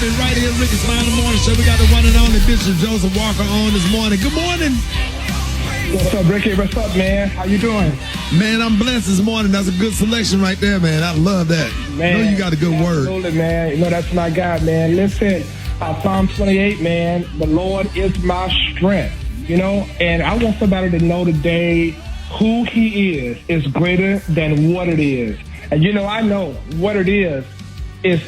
Mississippi, right here, Rickey Smiley Morning Show. We got the one and only Bishop Joseph Walker on this morning. Good morning. What's up, Ricky? What's up, man? How you doing? Man, I'm blessed this morning. That's a good selection right there, man. I love that. Man, I know you got a good word. Absolutely, man. You know, that's my God, man. Listen, Psalm 28, man, the Lord is my strength, you know, and I want somebody to know today who he is greater than what it is. And, you know, I know what it is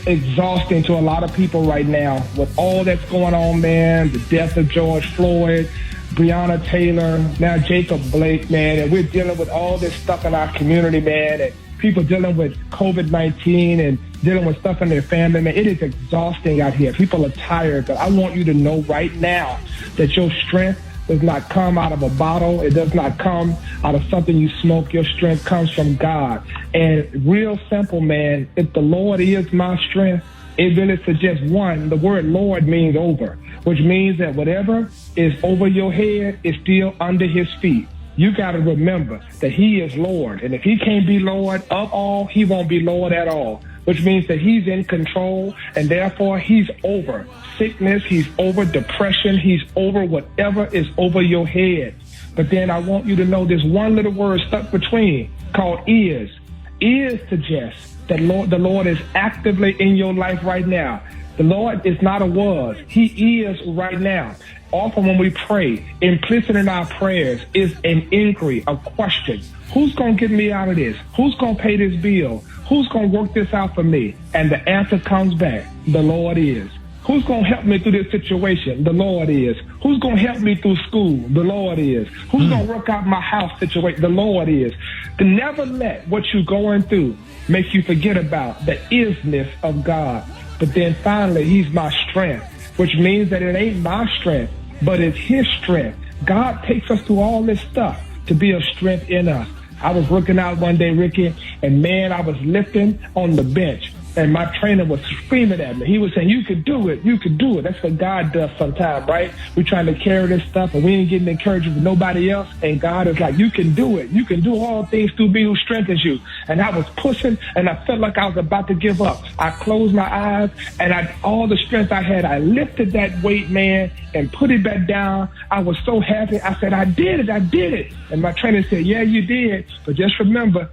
exhausting to a lot of people right now with all that's going on, man, the death of George Floyd, Breonna Taylor, now Jacob Blake, man, and we're dealing with all this stuff in our community, man, and people dealing with COVID-19 and dealing with stuff in their family, man. It is exhausting out here. People are tired, but I want you to know right now that your strength does not come out of a bottle. It does not come out of something you smoke. Your strength comes from God. And real simple, man, if the Lord is my strength, it really suggests, one, the word Lord means over, which means that whatever is over your head is still under his feet. You got to remember that he is Lord. And if he can't be Lord of all, he won't be Lord at all, which means that he's in control, and therefore he's over sickness, he's over depression, he's over whatever is over your head. But then I want you to know there's one little word stuck between called is. Is suggests that the Lord is actively in your life right now. The Lord is not a was. He is right now. Often when we pray, implicit in our prayers is an inquiry, a question. Who's going to get me out of this? Who's going to pay this bill? Who's going to work this out for me? And the answer comes back, the Lord is. Who's going to help me through this situation? The Lord is. Who's going to help me through school? The Lord is. Who's going to work out my house situation? The Lord is. To never let what you're going through make you forget about the isness of God. But then finally, he's my strength, which means that it ain't my strength, but it's his strength. God takes us through all this stuff to be a strength in us. I was working out one day, Ricky, and man, I was lifting on the bench. And my trainer was screaming at me. He was saying, you could do it. You could do it. That's what God does sometimes, right? We're trying to carry this stuff and we ain't getting encouragement from nobody else. And God is like, you can do it. You can do all things through me who strengthens you. And I was pushing and I felt like I was about to give up. I closed my eyes and all the strength I had, I lifted that weight, man, and put it back down. I was so happy. I said, I did it. I did it. And my trainer said, yeah, you did. But just remember,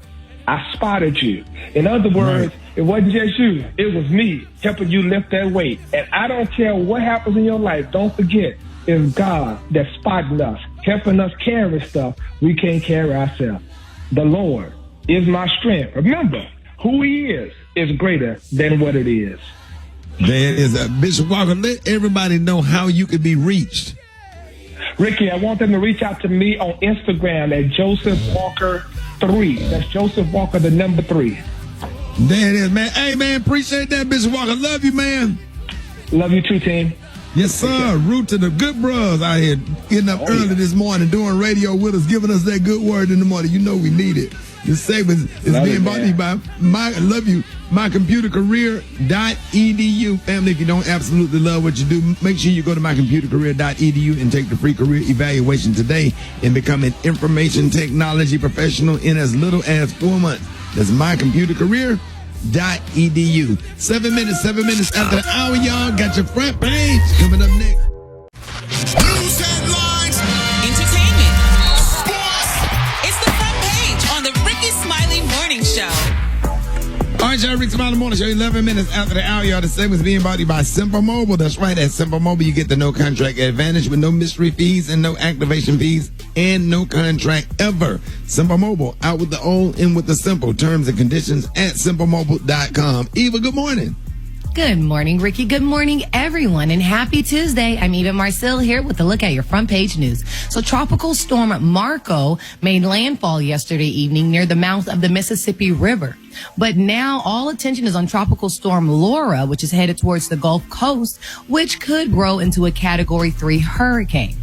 I spotted you. In other words, It wasn't just you. It was me helping you lift that weight. And I don't care what happens in your life. Don't forget, it's God that's spotting us, helping us carry stuff we can't carry ourselves. The Lord is my strength. Remember, who he is greater than what it is. There is Bishop Walker. Let everybody know how you can be reached. Ricky, I want them to reach out to me on Instagram at Joseph Walker 3. That's Joseph Walker, the number 3. There it is, man. Hey, man, appreciate that, Bishop Walker. Love you, man. Love you too, team. Yes, sir. Root to the good bros out here getting up early this morning, doing radio with us, giving us that good word in the morning. You know we need it. This segment is being brought to you by mycomputercareer.edu. Family, if you don't absolutely love what you do, make sure you go to mycomputercareer.edu and take the free career evaluation today and become an information technology professional in as little as 4 months. That's mycomputercareer.edu. 7 minutes after the hour, y'all. Got your front page coming up next. News headlines, entertainment, sports. It's the front page on the Rickey Smiley Morning Show. All right, y'all, Rickey Smiley Morning Show, 11 minutes after the hour, y'all. The segment's being brought to you by Simple Mobile. That's right, at Simple Mobile, you get the no contract advantage with no mystery fees and no activation fees and no contract ever. Simple Mobile, out with the old, in with the simple. Terms and conditions at simplemobile.com. Eva, good morning. Good morning, Ricky. Good morning, everyone, and happy Tuesday. I'm Eva Marcel here with a look at your front page news. So Tropical Storm Marco made landfall yesterday evening near the mouth of the Mississippi River. But now all attention is on Tropical Storm Laura, which is headed towards the Gulf Coast, which could grow into a Category 3 hurricane.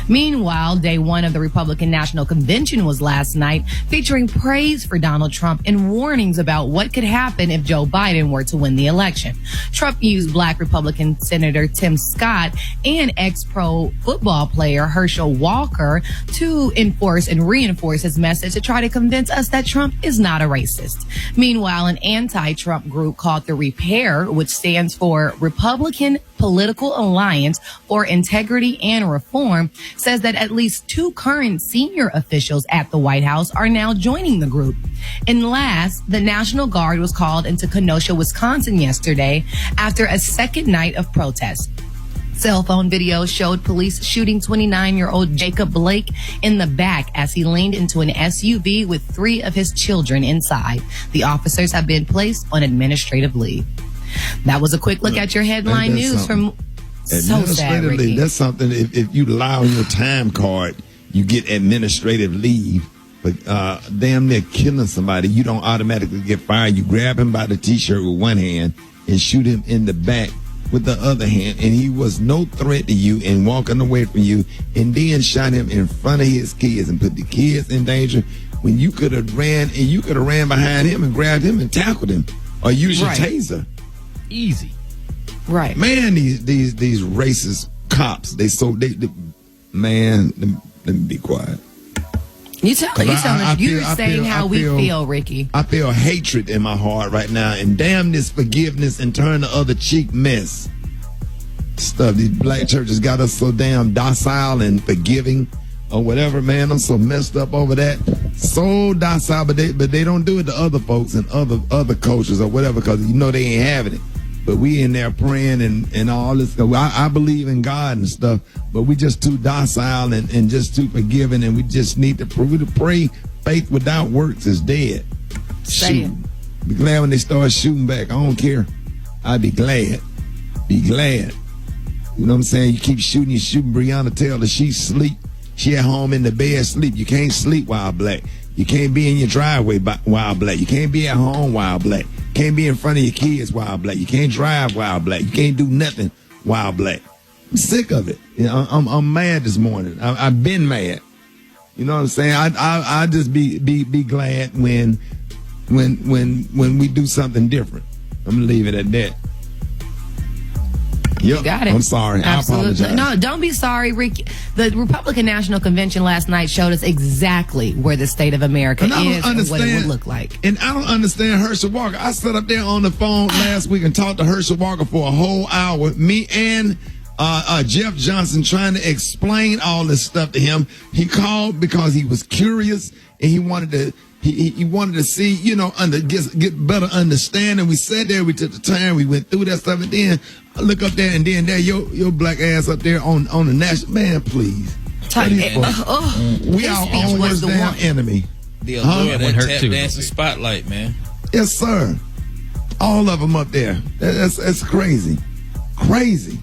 Meanwhile, day one of the Republican National Convention was last night, featuring praise for Donald Trump and warnings about what could happen if Joe Biden were to win the election. Trump used Black Republican Senator Tim Scott and ex-pro football player Herschel Walker to enforce and reinforce his message to try to convince us that Trump is not a racist. Meanwhile, an anti-Trump group called the Repair, which stands for Republican Political Alliance for Integrity and Reform, says that at least 2 current senior officials at the White House are now joining the group. And last, the National Guard was called into Kenosha, Wisconsin yesterday after a second night of protests. Cell phone video showed police shooting 29-year-old Jacob Blake in the back as he leaned into an SUV with 3 of his children inside. The officers have been placed on administrative leave. That was a quick look at your headline news from So Sad, Rickey. That's something, if you lie on your time card, you get administrative leave. But damn near killing somebody, you don't automatically get fired. You grab him by the T-shirt with one hand and shoot him in the back with the other hand, and he was no threat to you and walking away from you, and then shot him in front of his kids and put the kids in danger when you could have ran behind him and grabbed him and tackled him or used your taser. Easy. Right. Man, these racist cops, man, let me be quiet. You saying how we feel, Rickey. I feel hatred in my heart right now, and damn this forgiveness and turn the other cheek mess stuff. These black churches got us so damn docile and forgiving or whatever, man. I'm so messed up over that. So docile, but they don't do it to other folks and other cultures or whatever, because you know they ain't having it. But we in there praying and all this stuff. I believe in God and stuff, but we just too docile and just too forgiving, and we just need to pray. Faith without works is dead. Shoot. Be glad when they start shooting back. I don't care. I'd be glad. Be glad. You know what I'm saying? You keep shooting, you shooting Breonna Taylor. She sleep. She at home in the bed sleep. You can't sleep while black. You can't be in your driveway while black. You can't be at home while black. Can't be in front of your kids while black. You can't drive while black. You can't do nothing while black. I'm sick of it. You know, I'm mad this morning. I've been mad. You know what I'm saying? I just be glad when we do something different. I'm gonna leave it at that. Yep. You got it. I'm sorry. Absolutely. I apologize. No, don't be sorry, Rick. The Republican National Convention last night showed us exactly where the state of America is and what it would look like. And I don't understand Herschel Walker. I sat up there on the phone last week and talked to Herschel Walker for a whole hour. Me and Jeff Johnson trying to explain all this stuff to him. He called because he was curious and he wanted to. He wanted to see, you know, get better understanding. We sat there, we took the time, we went through that stuff, and then I look up there, and then there, your black ass up there on the national, man, please. We our own worst damn enemy. The allure that tap dancing spotlight, man. Yes, sir. All of them up there. That's crazy. Crazy.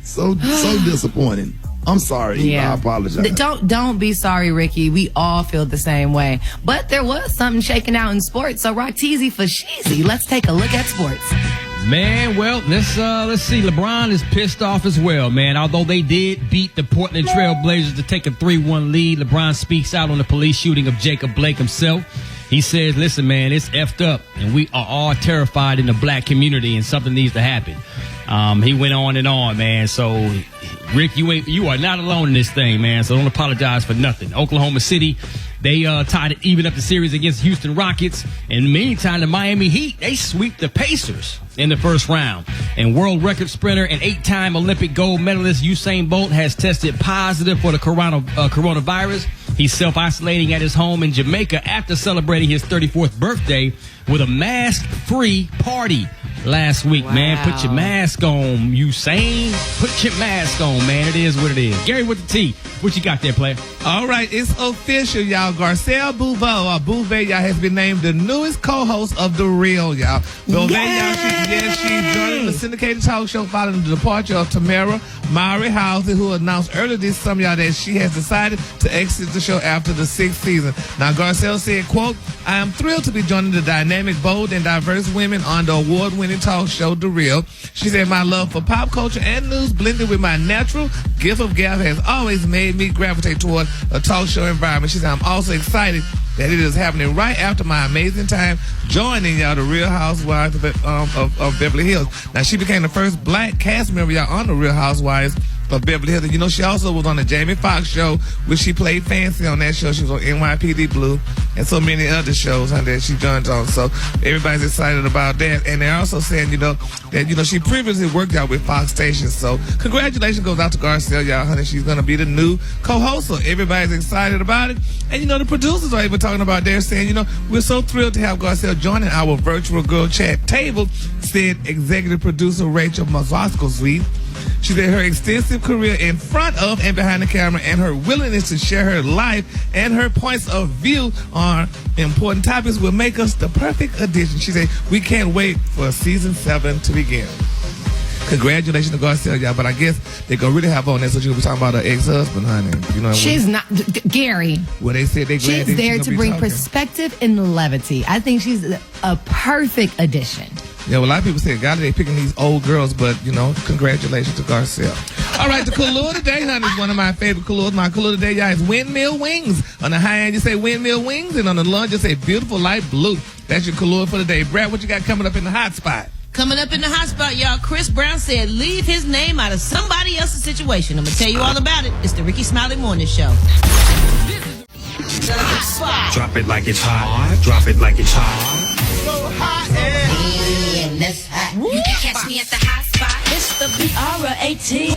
So disappointing. I'm sorry. Yeah. I apologize. Don't be sorry, Rickey. We all feel the same way. But there was something shaking out in sports. So rock teasy for sheezy. Let's take a look at sports. Man, well, let's see. LeBron is pissed off as well, man. Although they did beat the Portland Trail Blazers to take a 3-1 lead, LeBron speaks out on the police shooting of Jacob Blake himself. He says, listen, man, it's effed up, and we are all terrified in the black community, and something needs to happen. He went on and on, man. So, Rick, you are not alone in this thing, man. So don't apologize for nothing. Oklahoma City, they tied it even up the series against Houston Rockets. And meantime, the Miami Heat, they sweep the Pacers in the first round. And world record sprinter and 8-time Olympic gold medalist Usain Bolt has tested positive for the coronavirus. He's self-isolating at his home in Jamaica after celebrating his 34th birthday with a mask-free party last week. Wow. Man, put your mask on, Usain. Put your mask on, man. It is what it is. Gary with the T. What you got there, player? All right, it's official, y'all. Garcelle Bouvet, y'all, has been named the newest co-host of The Real, y'all. Bouvet, y'all, she's joining the syndicated talk show following the departure of Tamara Mowry Housey, who announced earlier this summer, y'all, that she has decided to exit the show after the 6th season. Now, Garcelle said, quote, I am thrilled to be joining the dynamic, bold, and diverse women on the award-winning award-winning talk show, The Real. She said, my love for pop culture and news blended with my natural gift of gab has always made me gravitate toward a talk show environment. She said, I'm also excited that it is happening right after my amazing time joining y'all, The Real Housewives of Beverly Hills. Now, she became the first black cast member, y'all, on The Real Housewives of Beverly Hills. And, you know, she also was on the Jamie Foxx show, which she played Fancy on that show. She was on NYPD Blue and so many other shows that she joined on. So everybody's excited about that. And they're also saying, you know, that, you know, she previously worked out with Fox stations. So congratulations goes out to Garcelle, y'all, honey. She's going to be the new co-host. So everybody's excited about it. And, you know, the producers are even talking about they're saying, you know, we're so thrilled to have Garcelle joining our virtual girl chat table, said executive producer Rachel Mazosko-Sweet. She said her extensive career in front of and behind the camera and her willingness to share her life and her points of view on important topics will make us the perfect addition. She said, we can't wait for season 7 to begin. Congratulations to Garcelle, y'all, but I guess they're going to really have on that so you'll be talking about her ex-husband, honey. You know, she's not, Gary. Well, they said she's there to bring perspective and levity. I think she's a perfect addition. Yeah, well, a lot of people say, God, they picking these old girls, but, you know, congratulations to Garcelle. All right, the Kahlua today, honey, is one of my favorite Kahluas. My Kahlua today, y'all, is windmill wings. On the high end, you say windmill wings, and on the low, you say beautiful light blue. That's your Kahlua for the day. Brad, what you got coming up in the hot spot? Coming up in the hot spot, y'all, Chris Brown said leave his name out of somebody else's situation. I'm going to tell you all about it. It's the Rickey Smiley Morning Show. The hot spot. Drop it like it's hot. Drop it like it's hot. So hot and that's hot. You can catch me at the hot spot. It's the BR18.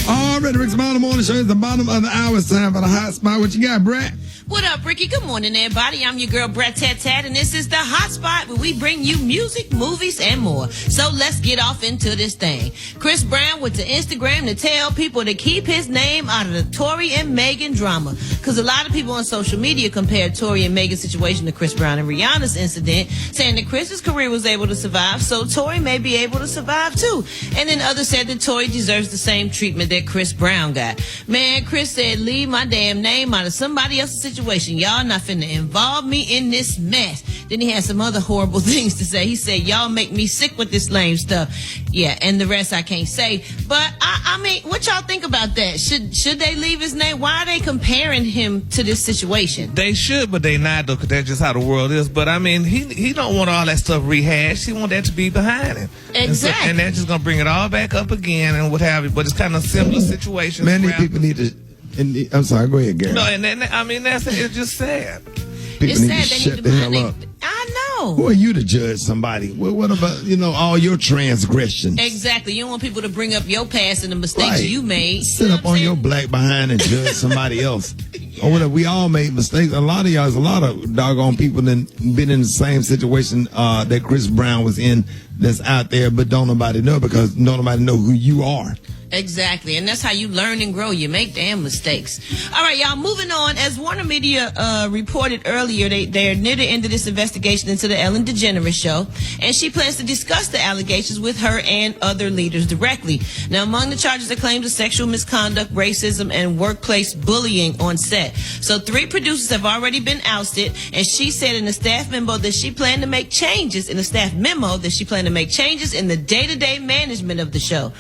All right, Rickey Smiley Morning Show is the bottom of the hour. It's time for the hot spot. What you got, Brett? What up, Ricky? Good morning, everybody. I'm your girl, Brett Tat Tat, and this is the hot spot where we bring you music, movies, and more. So let's get off into this thing. Chris Brown went to Instagram to tell people to keep his name out of the Tory and Megan drama. Because a lot of people on social media compared Tory and Megan's situation to Chris Brown and Rihanna's incident, saying that Chris's career was able to survive, so Tory may be able to survive too. And then others said that Tory deserves the same treatment that Chris Brown got. Man, Chris said, leave my damn name out of somebody else's situation. Y'all not finna involve me in this mess. Then he had some other horrible things to say. He said, y'all make me sick with this lame stuff. Yeah, and the rest I can't say. But I mean, what y'all think about that? Should they leave his name? Why are they comparing him to this situation? They should, but they not, though, because that's just how the world is. But I mean, he don't want all that stuff rehashed. He want that to be behind him. Exactly. And that's just gonna bring it all back up again and what have you. But it's kind of similar situations. Many people need to. I'm sorry, go ahead, Gary. No, and I mean, it's just sad. People It's need sad to they shut need the to hell mind up. I know. Who are you to judge somebody? What about, you know, all your transgressions? Exactly. You don't want people to bring up your past and the mistakes Right. you made. Sit up on your black behind and judge somebody else. Or whatever. We all made mistakes. A lot of y'all, there's a lot of doggone people that been in the same situation that Chris Brown was in that's out there, but don't nobody know because don't nobody know who you are. Exactly, and that's how you learn and grow. You make damn mistakes. All right, y'all, moving on. As Warner Media reported earlier, they're near the end of this investigation into the Ellen DeGeneres show, and she plans to discuss the allegations with her and other leaders directly. Now, among the charges are claims of sexual misconduct, racism, and workplace bullying on set. So 3 producers have already been ousted, and she said in a staff memo that she planned to make changes in the day-to-day management of the show.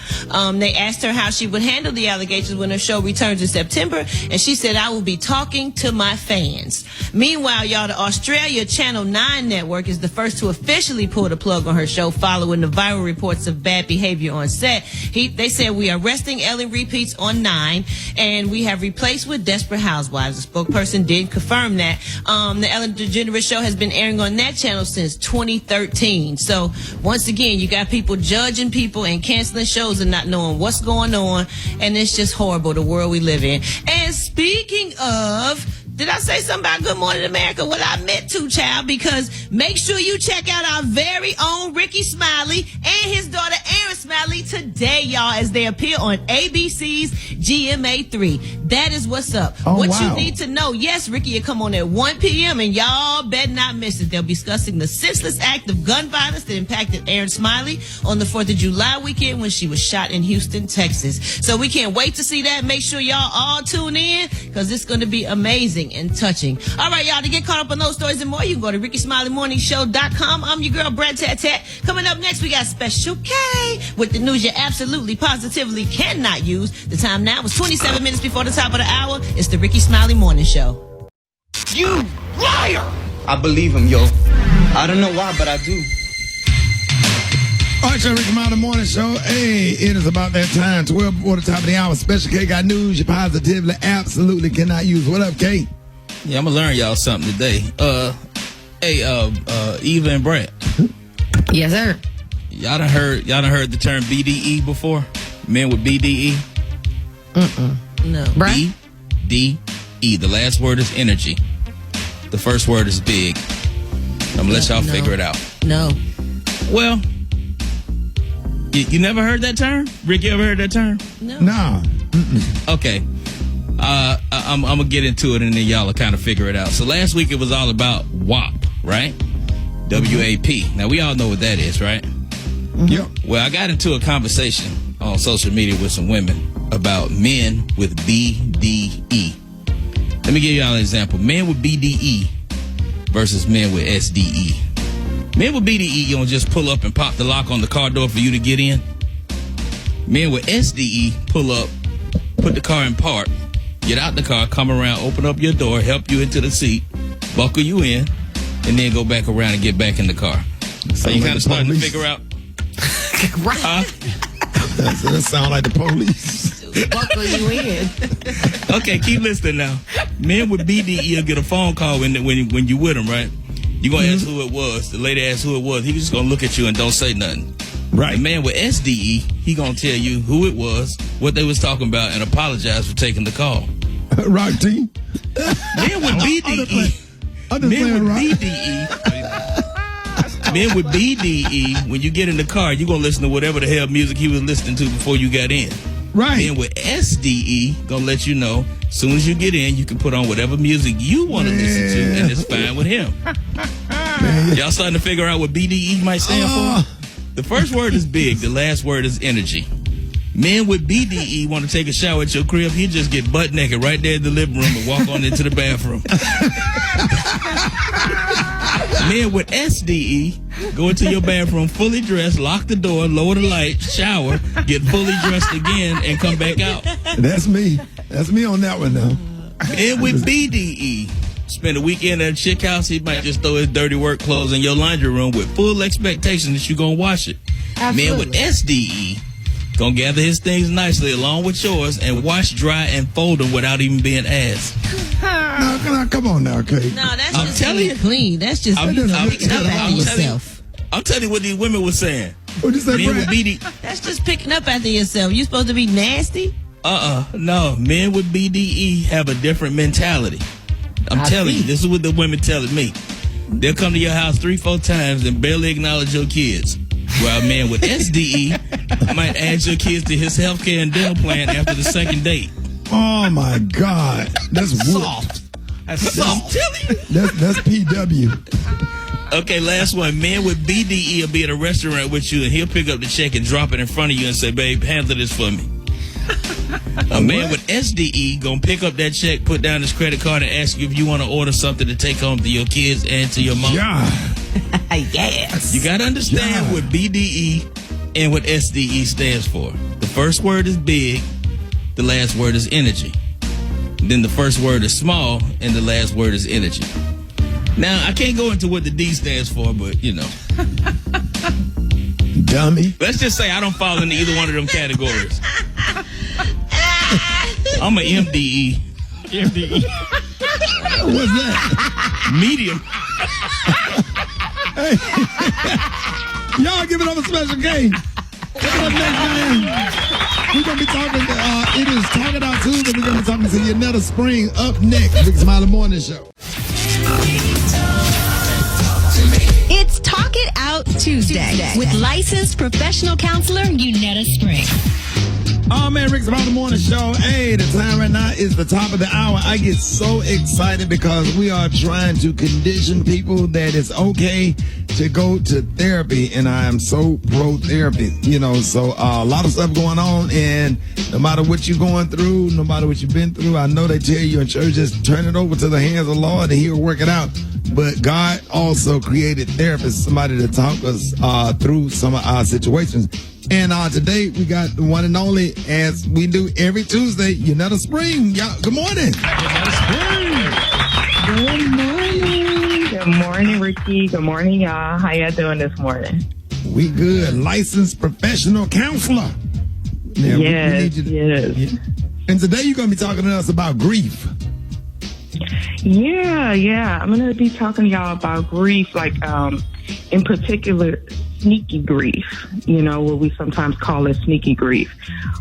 They asked her how she would handle the allegations when her show returns in September, and she said, I will be talking to my fans. Meanwhile, y'all, the Australia Channel 9 network is the first to officially pull the plug on her show following the viral reports of bad behavior on set. They said, we are resting Ellen repeats on 9, and we have replaced with Desperate Housewives. The spokesperson did confirm that. The Ellen DeGeneres show has been airing on that channel since 2013. So once again, you got people judging people and canceling shows and not knowing what's going on, and it's just horrible, the world we live in. And speaking of, did I say something about Good Morning America? Well, I meant to, child, because make sure you check out our very own Rickey Smiley and his daughter Erin Smiley today, y'all, as they appear on ABC's GMA3. That is what's up. Oh, what wow. you need to know, yes, Ricky, you come on at 1 p.m. and y'all better not miss it. They'll be discussing the senseless act of gun violence that impacted Erin Smiley on the 4th of July weekend when she was shot in Houston, Texas. So we can't wait to see that. Make sure y'all all tune in because it's going to be amazing and touching. All right, y'all, to get caught up on those stories and more, you can go to RickySmileyMorningShow.com. I'm your girl, Brad Tat Tat. Coming up next, we got Special K with the news you absolutely, positively cannot use. The time now is 27 minutes before the top of the hour. It's the Rickey Smiley Morning Show. You liar! I believe him, yo. I don't know why, but I do. All right, Rickey Smiley Morning Show. Hey, it is about that time. 12 before the top of the hour. Special K got news you positively, absolutely cannot use. What up, K? Yeah, I'm gonna learn y'all something today. Eva and Brett. Yes, sir. Y'all done heard the term BDE before? Men with BDE? No. Brett? BDE. The last word is energy. The first word is big. I'm gonna let y'all figure it out. No. Well, you never heard that term? Rick, you ever heard that term? No. Nah. Okay. I'm gonna get into it and then y'all will kind of figure it out. So last week it was all about WAP, right? WAP. Now we all know what that is, right? Yep. Well, I got into a conversation on social media with some women about men with BDE. Let me give y'all an example. Men with BDE versus men with SDE. Men with BDE, you don't just pull up and pop the lock on the car door for you to get in. Men with SDE, pull up, put the car in park, get out the car, come around, open up your door, help you into the seat, buckle you in, and then go back around and get back in the car. So you kind of starting to figure out. Right. That sound like the police. Buckle you in. Okay, keep listening now. Men with BDE will get a phone call when you with them, right? You gonna ask who it was. The lady asked who it was. He was just gonna look at you and don't say nothing. Right. The man with SDE, he gonna tell you who it was, what they was talking about, and apologize for taking the call. Rock team. Men with BDE. Men with BDE, when you get in the car, you gonna listen to whatever the hell music he was listening to before you got in. Right. Men with SDE, gonna let you know, as soon as you get in, you can put on whatever music you want to listen to, and it's fine with him. Y'all starting to figure out what BDE might stand for? The first word is big, the last word is energy. Men with BDE want to take a shower at your crib, he just get butt naked right there in the living room and walk on into the bathroom. Men with SDE go into your bathroom fully dressed, lock the door, lower the light, shower, get fully dressed again, and come back out. That's me. That's me on that one now. Men with BDE spend a weekend at a chick house, he might just throw his dirty work clothes in your laundry room with full expectation that you're going to wash it. Absolutely. Men with SDE gonna gather his things nicely along with yours and wash, dry, and fold them without even being asked. No, come on now, Kate. No, that's just being clean. That's just picking up after yourself. I'm telling you what these women were saying. What you say, Men with BDE. That's just picking up after yourself. You supposed to be nasty? No. Men with BDE have a different mentality. I'm telling you, this is what the women telling me. They'll come to your house 3-4 times and barely acknowledge your kids. While a man with SDE might add your kids to his healthcare and dental plan after the second date. Oh my God, that's soft. That's soft. I'm telling you. That's PW. Okay, last one. Man with BDE will be at a restaurant with you and he'll pick up the check and drop it in front of you and say, "Babe, handle this for me." A man with SDE gonna pick up that check, put down his credit card, and ask you if you want to order something to take home to your kids and to your mom. Yeah. Yes. You gotta understand what BDE and what SDE stands for. The first word is big, the last word is energy. Then the first word is small, and the last word is energy. Now, I can't go into what the D stands for, but you know. Dummy. Let's just say I don't fall into either one of them categories. I'm a MDE. MDE. What's that? Medium. Hey. Y'all give it up a special game. Coming up next, man. We're going to be talking, it is Talking Out Tuesday. We're going to be talking to Yanetta Spring up next. Rickey Smiley Morning Show. It's Talk It Out Tuesday with licensed professional counselor Yanetta Spring. Oh man, Rick's About the Morning Show. Hey, the time right now is the top of the hour. I get so excited because we are trying to condition people that it's okay to go to therapy, and I am so pro therapy. So a lot of stuff going on, and no matter what you're going through, no matter what you've been through, I know they tell you in church, just turn it over to the hands of the Lord and He'll work it out. But God also created therapists, somebody to talk us through some of our situations. And today we got the one and only, as we do every Tuesday, Yanetta Spring. Y'all, good morning. Good morning. Good morning, Ricky. Good morning, y'all. How y'all doing this morning? We good. Licensed professional counselor. Now, yes. And today you're going to be talking to us about grief. Yeah. I'm going to be talking to y'all about grief, like in particular, sneaky grief, what we sometimes call it sneaky grief,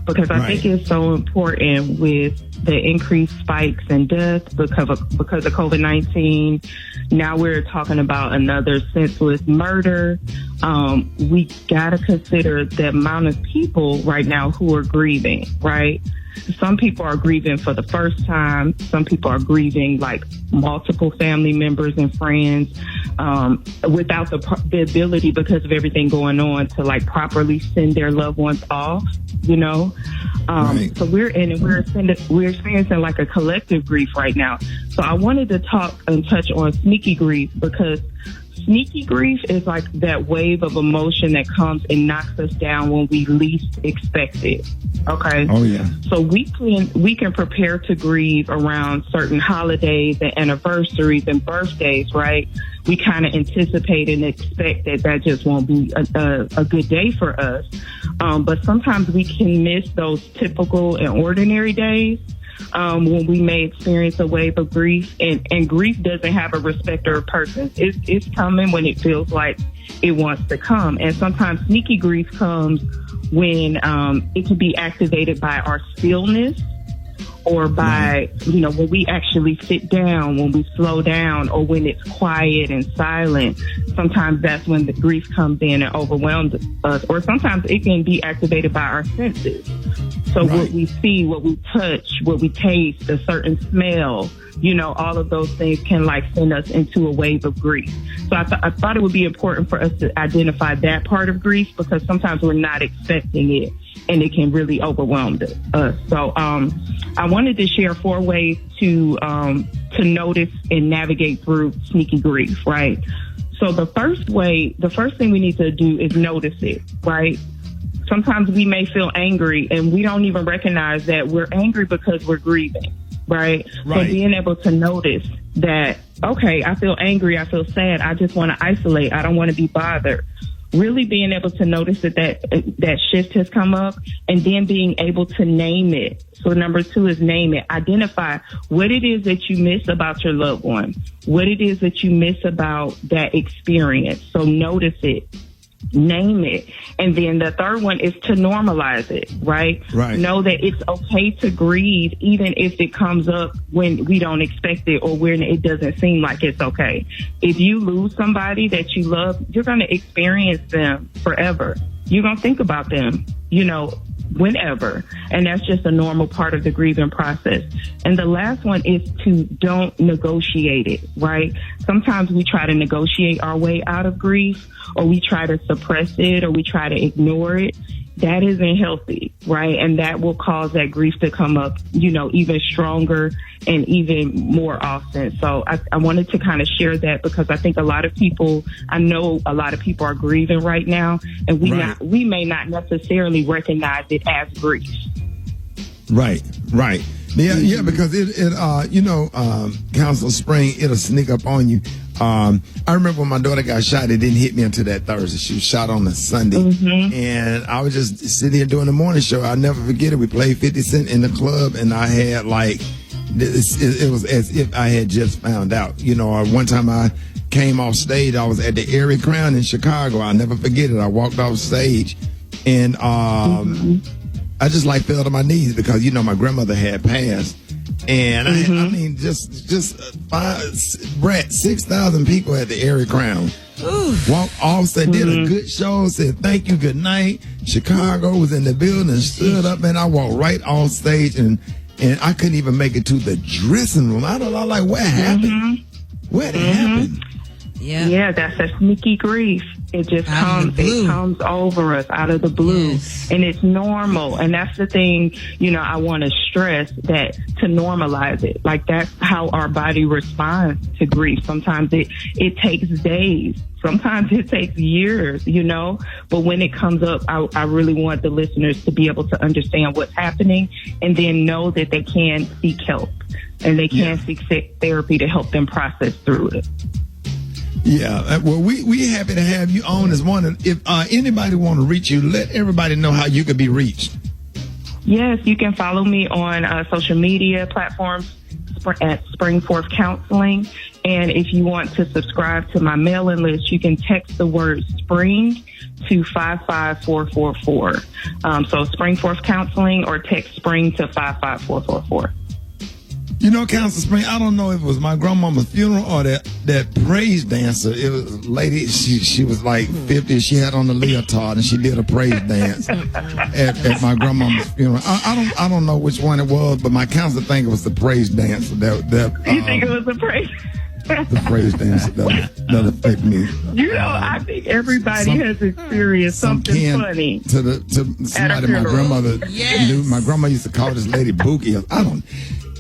because I think it's so important with the increased spikes in death because of COVID-19. Now we're talking about another senseless murder. We got to consider the amount of people right now who are grieving, right? Some people are grieving for the first time. Some people are grieving like multiple family members and friends without the ability, because of everything going on, to like properly send their loved ones off. So we're experiencing like a collective grief right now. So I wanted to talk and touch on sneaky grief, because sneaky grief is like that wave of emotion that comes and knocks us down when we least expect it. Okay. Oh yeah. So we can prepare to grieve around certain holidays and anniversaries and birthdays, right? We kind of anticipate and expect that just won't be a good day for us. But sometimes we can miss those typical and ordinary days when we may experience a wave of grief. And grief doesn't have a respecter of persons. It's coming when it feels like it wants to come. And sometimes sneaky grief comes when it can be activated by our stillness, or by, when we actually sit down, when we slow down, or when it's quiet and silent. Sometimes that's when the grief comes in and overwhelms us. Or sometimes it can be activated by our senses. So what we see, what we touch, what we taste, a certain smell, all of those things can like send us into a wave of grief. So I thought it would be important for us to identify that part of grief, because sometimes we're not expecting it and it can really overwhelm us. So I wanted to share 4 ways to notice and navigate through sneaky grief, right? So the first thing we need to do is notice it, right? Sometimes we may feel angry and we don't even recognize that we're angry because we're grieving, right? So being able to notice that, okay, I feel angry, I feel sad, I just want to isolate, I don't want to be bothered. Really being able to notice that shift has come up, and then being able to name it. So number 2 is name it. Identify what it is that you miss about your loved one, what it is that you miss about that experience. So notice it. Name it. And then the third one is to normalize it, right? Know that it's okay to grieve, even if it comes up when we don't expect it, or when it doesn't seem like it's okay. If you lose somebody that you love, you're going to experience them forever. You're going to think about them, whenever. And that's just a normal part of the grieving process. And the last one is to don't negotiate it, right? Sometimes we try to negotiate our way out of grief, or we try to suppress it, or we try to ignore it. That isn't healthy, right? And that will cause that grief to come up, even stronger and even more often. So I wanted to kind of share that, because I think I know a lot of people are grieving right now, and we may not necessarily recognize it as grief. Right. Yeah, because Counselor Spring, it'll sneak up on you. I remember when my daughter got shot, it didn't hit me until that Thursday. She was shot on a Sunday. And I was just sitting here doing the morning show. I'll never forget it. We played 50 Cent in the club, and I had it was as if I had just found out. One time I came off stage, I was at the Erie Crown in Chicago. I'll never forget it. I walked off stage, and I just fell to my knees, because my grandmother had passed. And I mean, just Brett, 6,000 people at the Erie Crown. Walked off, said, did a good show, said thank you, good night. Chicago was in the building, stood up, and I walked right off stage, and I couldn't even make it to the dressing room. I don't know, like, what happened? What happened? Yeah, that's a sneaky grief. It just comes over us out of the blue. Yes. And it's normal. And that's the thing, I want to stress that to normalize it. Like, that's how our body responds to grief. Sometimes it takes days. Sometimes it takes years, but when it comes up, I really want the listeners to be able to understand what's happening and then know that they can seek help and they can seek therapy to help them process through it. Yeah, well, we happy to have you on this morning. If anybody want to reach you, let everybody know how you can be reached. Yes, you can follow me on social media platforms at Springforth Counseling. And if you want to subscribe to my mailing list, you can text the word SPRING to 55444. So Springforth Counseling, or text SPRING to 55444. Counselor Spring, I don't know if it was my grandmama's funeral or that praise dancer. It was a lady, she was like 50. She had on the leotard and she did a praise dance at my grandmama's funeral. I don't know which one it was, but my counselor think it was the praise dancer. You think it was the praise? The praise dancer that affected me. I think everybody has experienced something funny. To somebody my grandmother knew. My grandma used to call this lady Bookie.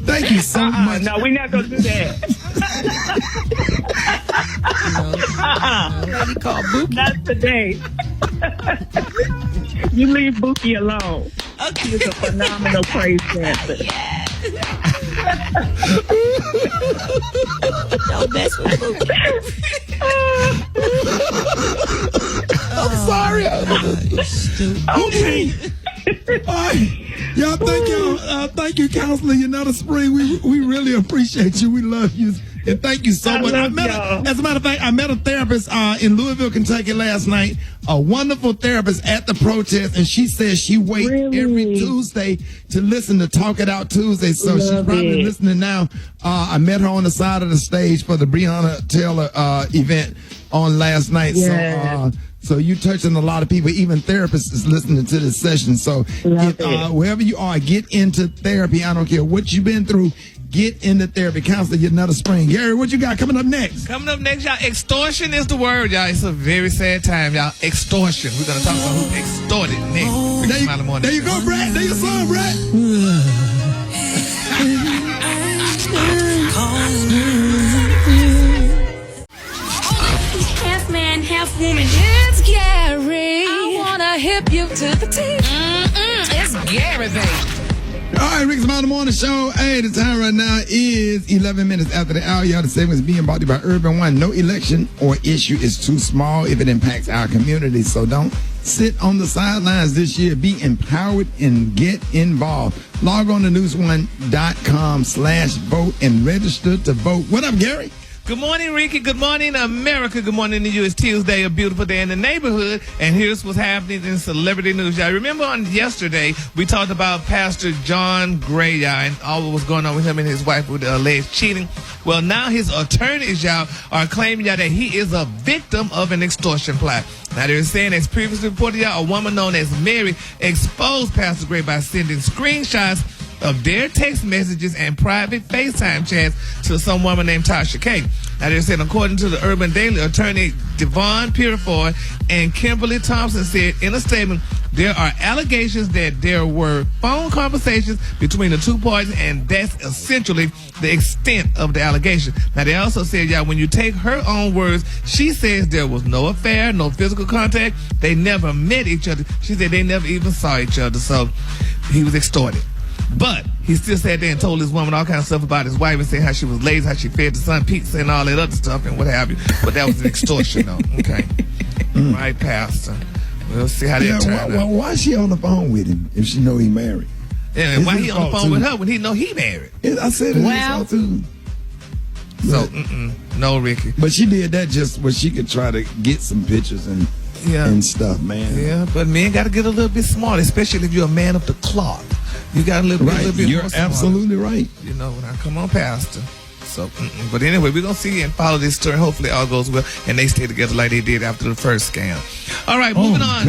Thank you so much. No, we're not going to do that. Not today. You leave Bookie alone. Okay. He's a phenomenal praise dancer. Don't mess with Bookie. I'm sorry. Okay. All right. Y'all, thank you, Counselor Yanetta Spring. We really appreciate you. We love you. And thank you so much. As a matter of fact, I met a therapist in Louisville, Kentucky last night, a wonderful therapist at the protest, and she says she waits every Tuesday to listen to Talk It Out Tuesday. So she's probably listening now. I met her on the side of the stage for the Breonna Taylor event on last night. Yes. So you touching a lot of people, even therapists is listening to this session. So wherever you are, get into therapy. I don't care what you've been through. Get into therapy. Counselor Yanetta Spring. Gary, what you got coming up next? Coming up next, y'all, extortion is the word, y'all. It's a very sad time, y'all. Extortion. We're going to talk about who extorted next. There you go, Brad. There your song, Brad. Half man, half woman. It's Gary. I want to hip you to the teeth. It's Gary, baby. All right, Rickey Smiley Morning Show. Hey, the time right now is 11 minutes after the hour. Y'all, the segment is being brought to you by Urban One. No election or issue is too small if it impacts our community. So don't sit on the sidelines this year. Be empowered and get involved. Log on to newsone.com/vote and register to vote. What up, Gary? Good morning, Ricky. Good morning, America. Good morning to you. It's Tuesday, a beautiful day in the neighborhood. And here's what's happening in celebrity news. Y'all remember on yesterday, we talked about Pastor John Gray, y'all, and all what was going on with him and his wife with alleged cheating. Well, now his attorneys, y'all, are claiming, y'all, that he is a victim of an extortion plot. Now, they're saying, as previously reported, y'all, a woman known as Mary exposed Pastor Gray by sending screenshots of their text messages and private FaceTime chats to some woman named Tasha K. Now, they're saying, according to the Urban Daily, attorney Devon Purifoy and Kimberly Thompson said in a statement, there are allegations that there were phone conversations between the two parties, and that's essentially the extent of the allegation. Now, they also said, y'all, when you take her own words, she says there was no affair, no physical contact. They never met each other. She said they never even saw each other. So he was extorted. But he still sat there and told this woman all kinds of stuff about his wife and saying how she was lazy, how she fed the son pizza and all that other stuff and what have you. But that was an extortion, though. Okay. Right, Pastor. We'll see how that turns out. Why is she on the phone with him if she know he married? Yeah, and why he on the phone with her when he know he married? I said it too. So, no, Ricky. But she did that just where she could try to get some pictures and stuff, man. Yeah, but men got to get a little bit smart, especially if you're a man of the cloth. You got a little bit You're more absolutely smart. Right. You know, now come on, Pastor. So, but anyway, we're going to see and follow this story. Hopefully all goes well and they stay together like they did after the first scam. All right, moving on.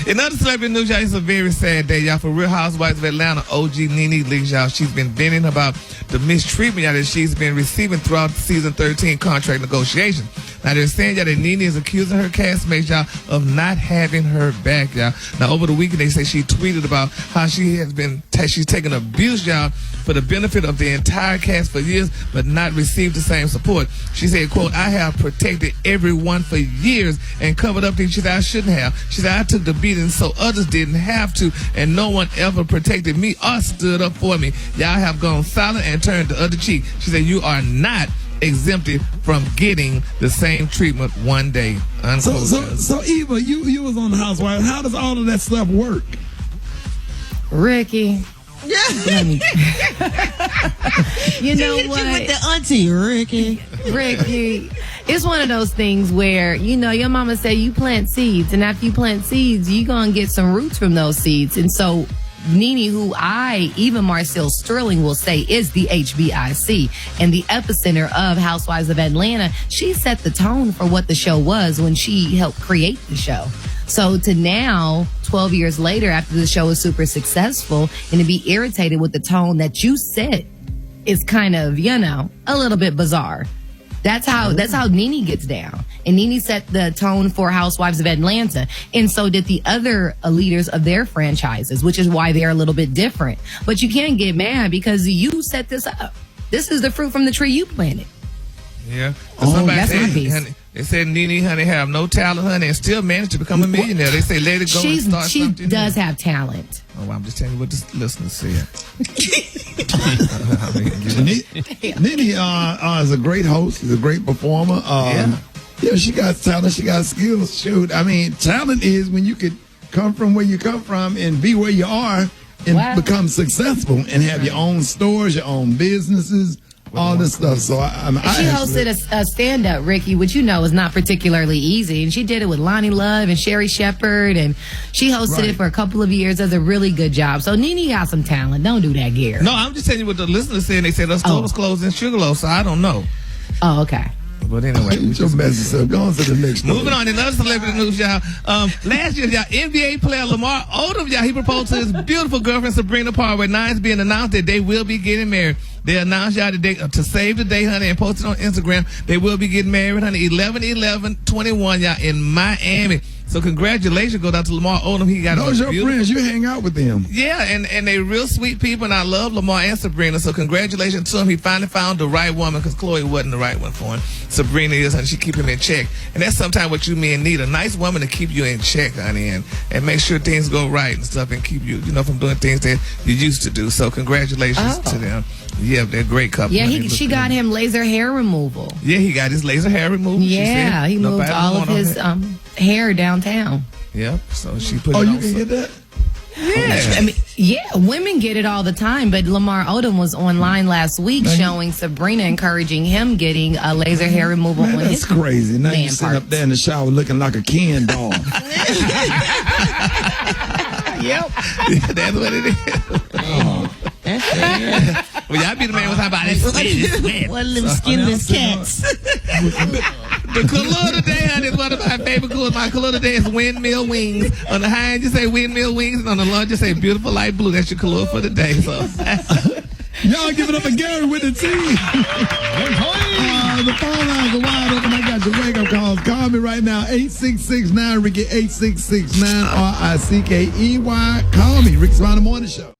In other celebrity news, y'all, it's a very sad day, y'all. For Real Housewives of Atlanta, OG Nene Leakes, y'all. She's been venting about the mistreatment, y'all, that she's been receiving throughout the season 13 contract negotiations. Now, they're saying, y'all, that Nene is accusing her castmates, y'all, of not having her back, y'all. Now, over the weekend, they say she tweeted about how she has been, she's taken abuse, y'all, for the benefit of the entire cast for years, but not received the same support. She said, quote, I have protected everyone for years and covered up things she said I shouldn't have. She said, I took the beating so others didn't have to, and no one ever protected me or stood up for me. Y'all have gone silent and turned the other cheek. She said, you are not exempted from getting the same treatment one day. So Eva, you was on the Housewives. How does all of that stuff work? Ricky. You know what? With the auntie, Ricky, it's one of those things where, you know, your mama said you plant seeds, and after you plant seeds, you're going to get some roots from those seeds. And so Nene, who even Marcel Sterling will say is the HBIC and the epicenter of Housewives of Atlanta, she set the tone for what the show was when she helped create the show. So to now, 12 years later, after the show is super successful, and to be irritated with the tone that you set is kind of, you know, a little bit bizarre. That's how Nene gets down. And Nene set the tone for Housewives of Atlanta. And so did the other leaders of their franchises, which is why they're a little bit different. But you can't get mad because you set this up. This is the fruit from the tree you planted. Yeah. That's my piece. Honey, they said Nene, honey, have no talent, honey, and still managed to become a millionaire. They say let it go and start something. She does have talent. Oh, I'm just telling you what the listeners said. Nene is a great host. She's a great performer. Yeah, she got talent. She got skills. Shoot, I mean, talent is when you could come from where you come from and be where you are and become successful and have your own stores, your own businesses, all this stuff. So she hosted a stand-up, Ricky, which you know is not particularly easy, and she did it with Lonnie Love and Sherry Shepherd, and she hosted it for a couple of years. Does a really good job. So Nene got some talent. Don't do that, Gary. No, I'm just telling you what the listeners said. They said her store was closed in Sugarloaf, so I don't know. Oh, okay. But anyway, go on to the next. Moving on, in other celebrity news, y'all. Last year, y'all, NBA player Lamar Odom, y'all, he proposed to his beautiful girlfriend Sabrina Parker. Now it's being announced that they will be getting married. They announced y'all today to save the day, honey, and posted on Instagram. They will be getting married, honey, 11/11/21, y'all, in Miami. So congratulations go out to Lamar Odom. He got those your friends. You hang out with them. Yeah, and they real sweet people, and I love Lamar and Sabrina. So congratulations to him. He finally found the right woman because Chloe wasn't the right one for him. Sabrina is, and she keep him in check. And that's sometimes what you men need, a nice woman to keep you in check, honey, and make sure things go right and stuff and keep you, from doing things that you used to do. So congratulations to them. Yeah, they're a great couple. Yeah, she got him laser hair removal. Yeah, he got his laser hair removed. Yeah, he moved all of his hair downtown. Yep, so she put it on. Oh, you can get that? Yeah. I mean, women get it all the time, but Lamar Odom was online last week showing Sabrina encouraging him getting a laser hair removal. Man, that's crazy. Now you sit up there in the shower looking like a Ken doll. Yep. That's what it is. Well, y'all be the man was talking about that. One of them skinless cats. The color today, honey, is one of my favorite colors. My color today is windmill wings. On the high end, you say windmill wings, and on the lunch, you say beautiful light blue. That's your color for the day. So. Y'all give it up for Gary with the T. The phone lines are wide open. I got your wake-up calls. Call me right now, 866-9-RICKY, 866-9-RICKEY. Call me, Rickey Smiley Morning Show.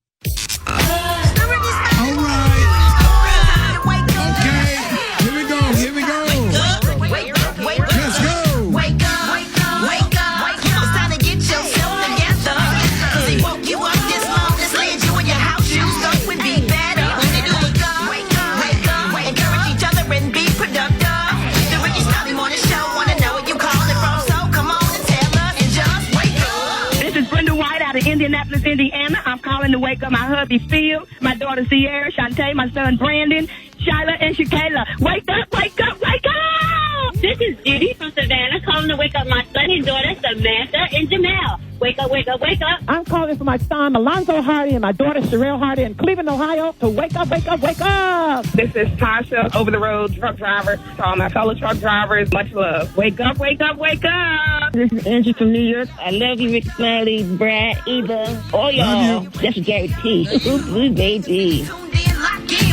Indianapolis, Indiana. I'm calling to wake up my hubby Phil, my daughter Sierra, Shantae, my son Brandon, Shyla, and Shakayla. Wake up, wake up, wake up! This is Judy from Savannah calling to wake up my son and daughter, Samantha and Jamel. Wake up, wake up, wake up. I'm calling for my son, Alonzo Hardy, and my daughter, Sherelle Hardy, in Cleveland, Ohio, to wake up, wake up, wake up. This is Tasha, over-the-road truck driver. To all my fellow truck drivers, much love. Wake up, wake up, wake up. This is Angie from New York. I love you, Rickey Smiley, Brad, Eva, all y'all. That's Gary T. Ooh, baby.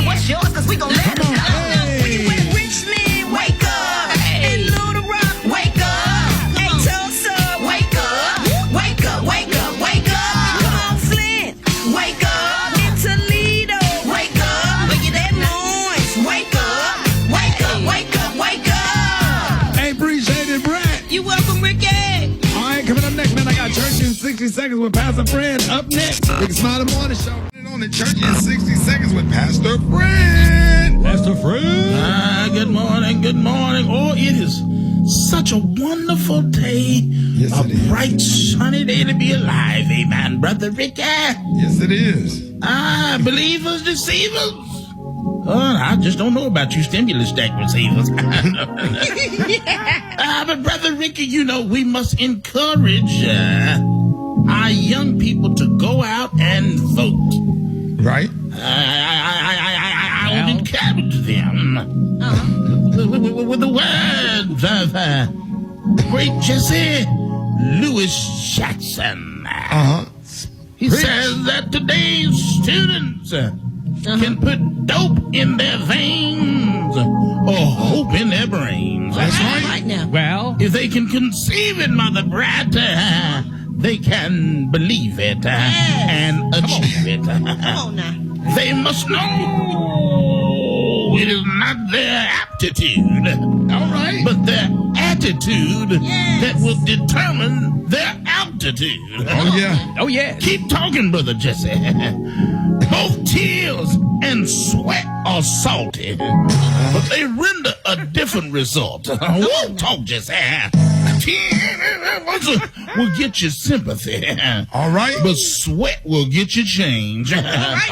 What's yours? Cause we gon' let it go. When Richmond, wake up. Hey, Little Rock, wake up. Hey, Tulsa, wake up. Wake up, wake up, wake up. Come on, Flint, wake up. In Toledo, wake up. Make that noise, wake up. Wake up, wake up, wake up. Hey, appreciate it, Brad. You welcome, Ricky. All right, coming up next, man, I got Church in 60 Seconds with Pastor Fred. Up next, Rickey Smiley Morning Show. On the Church in 60 Seconds with Pastor Fred. Pastor Fred. Good morning, good morning. Oh, it is such a wonderful day. Yes, a bright, sunny day to be alive. Amen, Brother Ricky. Yes, it is. Believers, deceivers. Oh, I just don't know about you stimulus stack receivers. But Brother Ricky, you know, we must encourage our young people to go out and vote. Right. I would encourage them with the words of great Jesse Louis Jackson. He says that today's students can put dope in their veins or hope in their brains. That's right now. Well, if they can conceive it, Mother Brat, they can believe it and achieve it. Come on now. They must know it is not their aptitude, but their attitude that will determine their altitude. Oh, yeah. Oh, yeah. Keep talking, Brother Jesse. Both tears and sweat are salty, but they render a different result. Whoa, talk, Jesse. Tears will get you sympathy. All right. But sweat will get you change. Oh,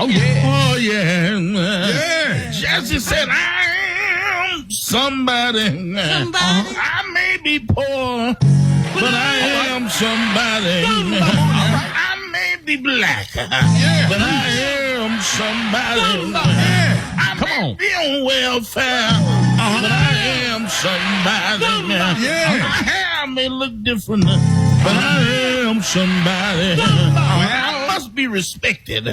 yeah. Oh, yeah. Yeah. Jesse said, I am somebody. I may be poor, but I am somebody. I may be black, but I am somebody. I may be on welfare, but I am somebody. My hair may look different, but I am somebody. I must be respected,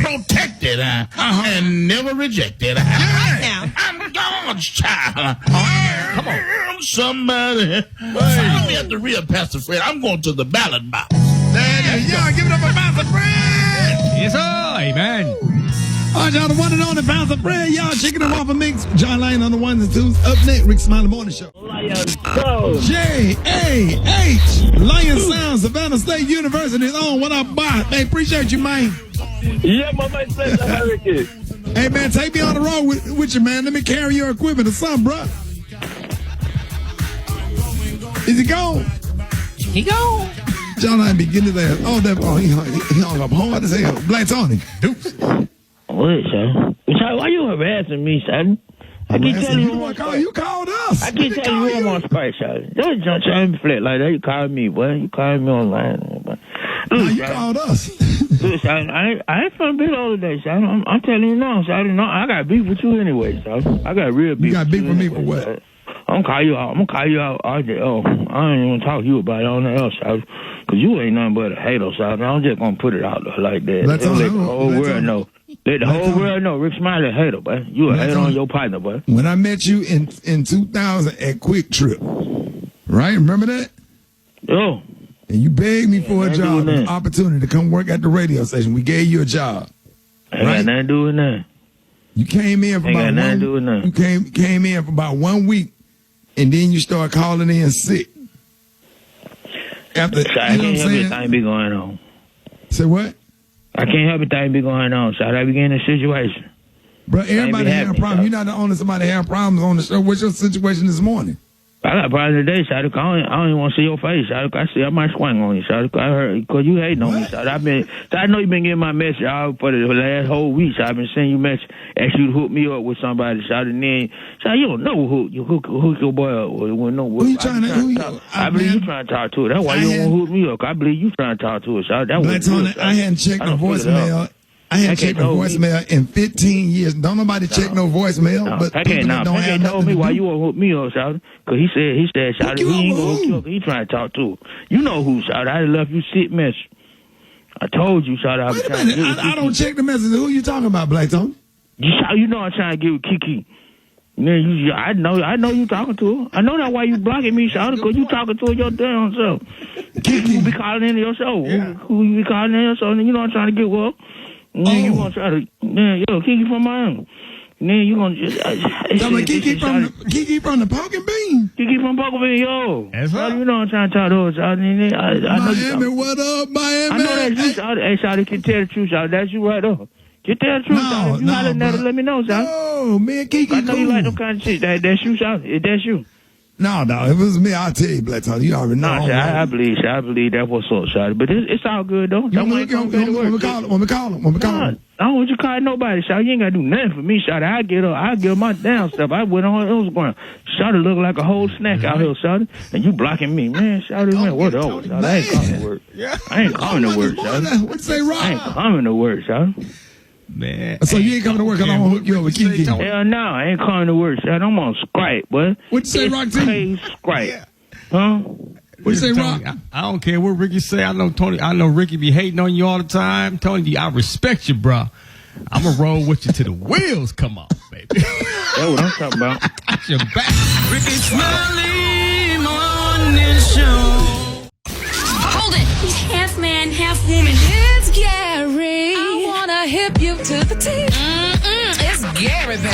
protected, and never rejected. I'm God's child. Come on. I'm somebody. Follow me at the real Pastor Fred. I'm going to the ballot box. Y'all give it up for Pastor Fred. Yes, sir. Amen. All right, y'all, the one and only Pastor Fred. Y'all chicken and waffle mix. John Lane on the ones and twos. Up next, Rickey Smiley Morning Show. J-A-H. Lion Sound, Savannah State University's on. What up, boss? Hey, appreciate you, man. Yeah, my man says Ricky. Hey, man, take me on the road with you, man. Let me carry your equipment or something, bro. Is he gone? He gone. John Lane be getting his ass. He hung up hard as hell. Black Tony. Deuce. What, son? Why you harassing me, son? I keep telling you you called us. I keep telling you I'm on Sprite, son. Don't try to flat like that. You calling me, boy. You calling me online. Look, you called us. Look, son, I ain't finna beat all of that, son. I'm telling you now, son. I got beef with you anyway, son. I got real beef. You got beef with me for what? I'm gonna call you out. I ain't even talk to you about it on the else, son. Cause you ain't nothing but a hater, son. I'm just gonna put it out there like that. Let the whole world know. Let the whole world know Rick Smiley a hater, boy. You a hater on your partner, boy. When I met you in 2000 at Quick Trip, right? Remember that? Oh. And you begged me for a job, an opportunity to come work at the radio station. We gave you a job. Ain't got nothing to do with that. You came in for about you came in for about 1 week, and then you start calling in sick. After, so I can't help it, thing be going on. Say what? I can't help it, thing be going on. So I be getting a situation. Bro, everybody have problems. You're not the only somebody have problems on the show. What's your situation this morning? I got problems today, Shotty. I don't even want to see your face, Shotty. I might swing on you, Shotty. I heard, because you hating on me, Shotty. I know you've been getting my message all for the last whole week, Shotty. I've been sending you message, ask you to hook me up with somebody, Shotty. And then, Shotty, you don't know who hook your boy up with. Who you trying to talk? I believe you trying to talk to her. That's why you don't want to hook me up. I believe you trying to talk to her, Shotty. Black Tony, I hadn't checked the voicemail. I hadn't checked the voicemail in 15 years. Don't nobody check no voicemail. But I can't told me why you won't hook me up, Shotty. Because he said, Shotty, he ain't gonna hook you up. He trying to talk to her. You know who, Shotty. I left you sit message. I told you, Shotty. I don't check the message. Who you talking about, Black Tony? You know I'm trying to get with Kiki. Man, I know you talking to her. I know that's why you blocking me, Shotty, because you talking to her your damn self. Kiki, you be calling into your show. Yeah. Who you be calling in your show? You know I'm trying to get with her. Then you gonna try to, Kiki from Miami. Then you gonna just. Kiki from the Poke and Bean. Kiki from Poke and Bean, yo. That's right. You know I'm trying to talk to her, Shotty. Miami, what up, Miami? I know that's you, Shotty. Hey, Shotty, can tell the truth, Shotty. That's you right there. You tell the truth, Shotty. If you holler at her, let me know, Shotty. No, me and Kiki. I know you like them kind of shit. That's you, Shotty. That's you. No, if it was me, I'll tell you, Black Tony. You already know. I believe that's what's up, Shotty. But it's all good, though. When we call him. I don't want you to call nobody, Shotty. You ain't got to do nothing for me, Shotty. I'll get my down stuff. I went on Instagram. Shotty look like a whole snack out here, Shotty. And you blocking me. Man, Shotty, man, what over, Shotty? I ain't coming to work. I ain't coming to work, Shotty. What'd you say, Rob? I ain't coming to work, Shotty. Man. So you ain't coming to work, I don't hook you up with Kiki. Hell no, I ain't coming to work, Shotty. I'm on Skype, boy. What'd you say, Rock T? Skype. Huh? What'd you say, Rock? I don't care what Ricky say. I know Ricky be hating on you all the time. Tony, I respect you, bro. I'm going to roll with you till the wheels come off, baby. That's what I'm talking about. Got your back. Rickey Smiley Morning Show. Hold it. He's half man, half woman. It's Gary. I want to hip you to the teeth. It's Gary, baby.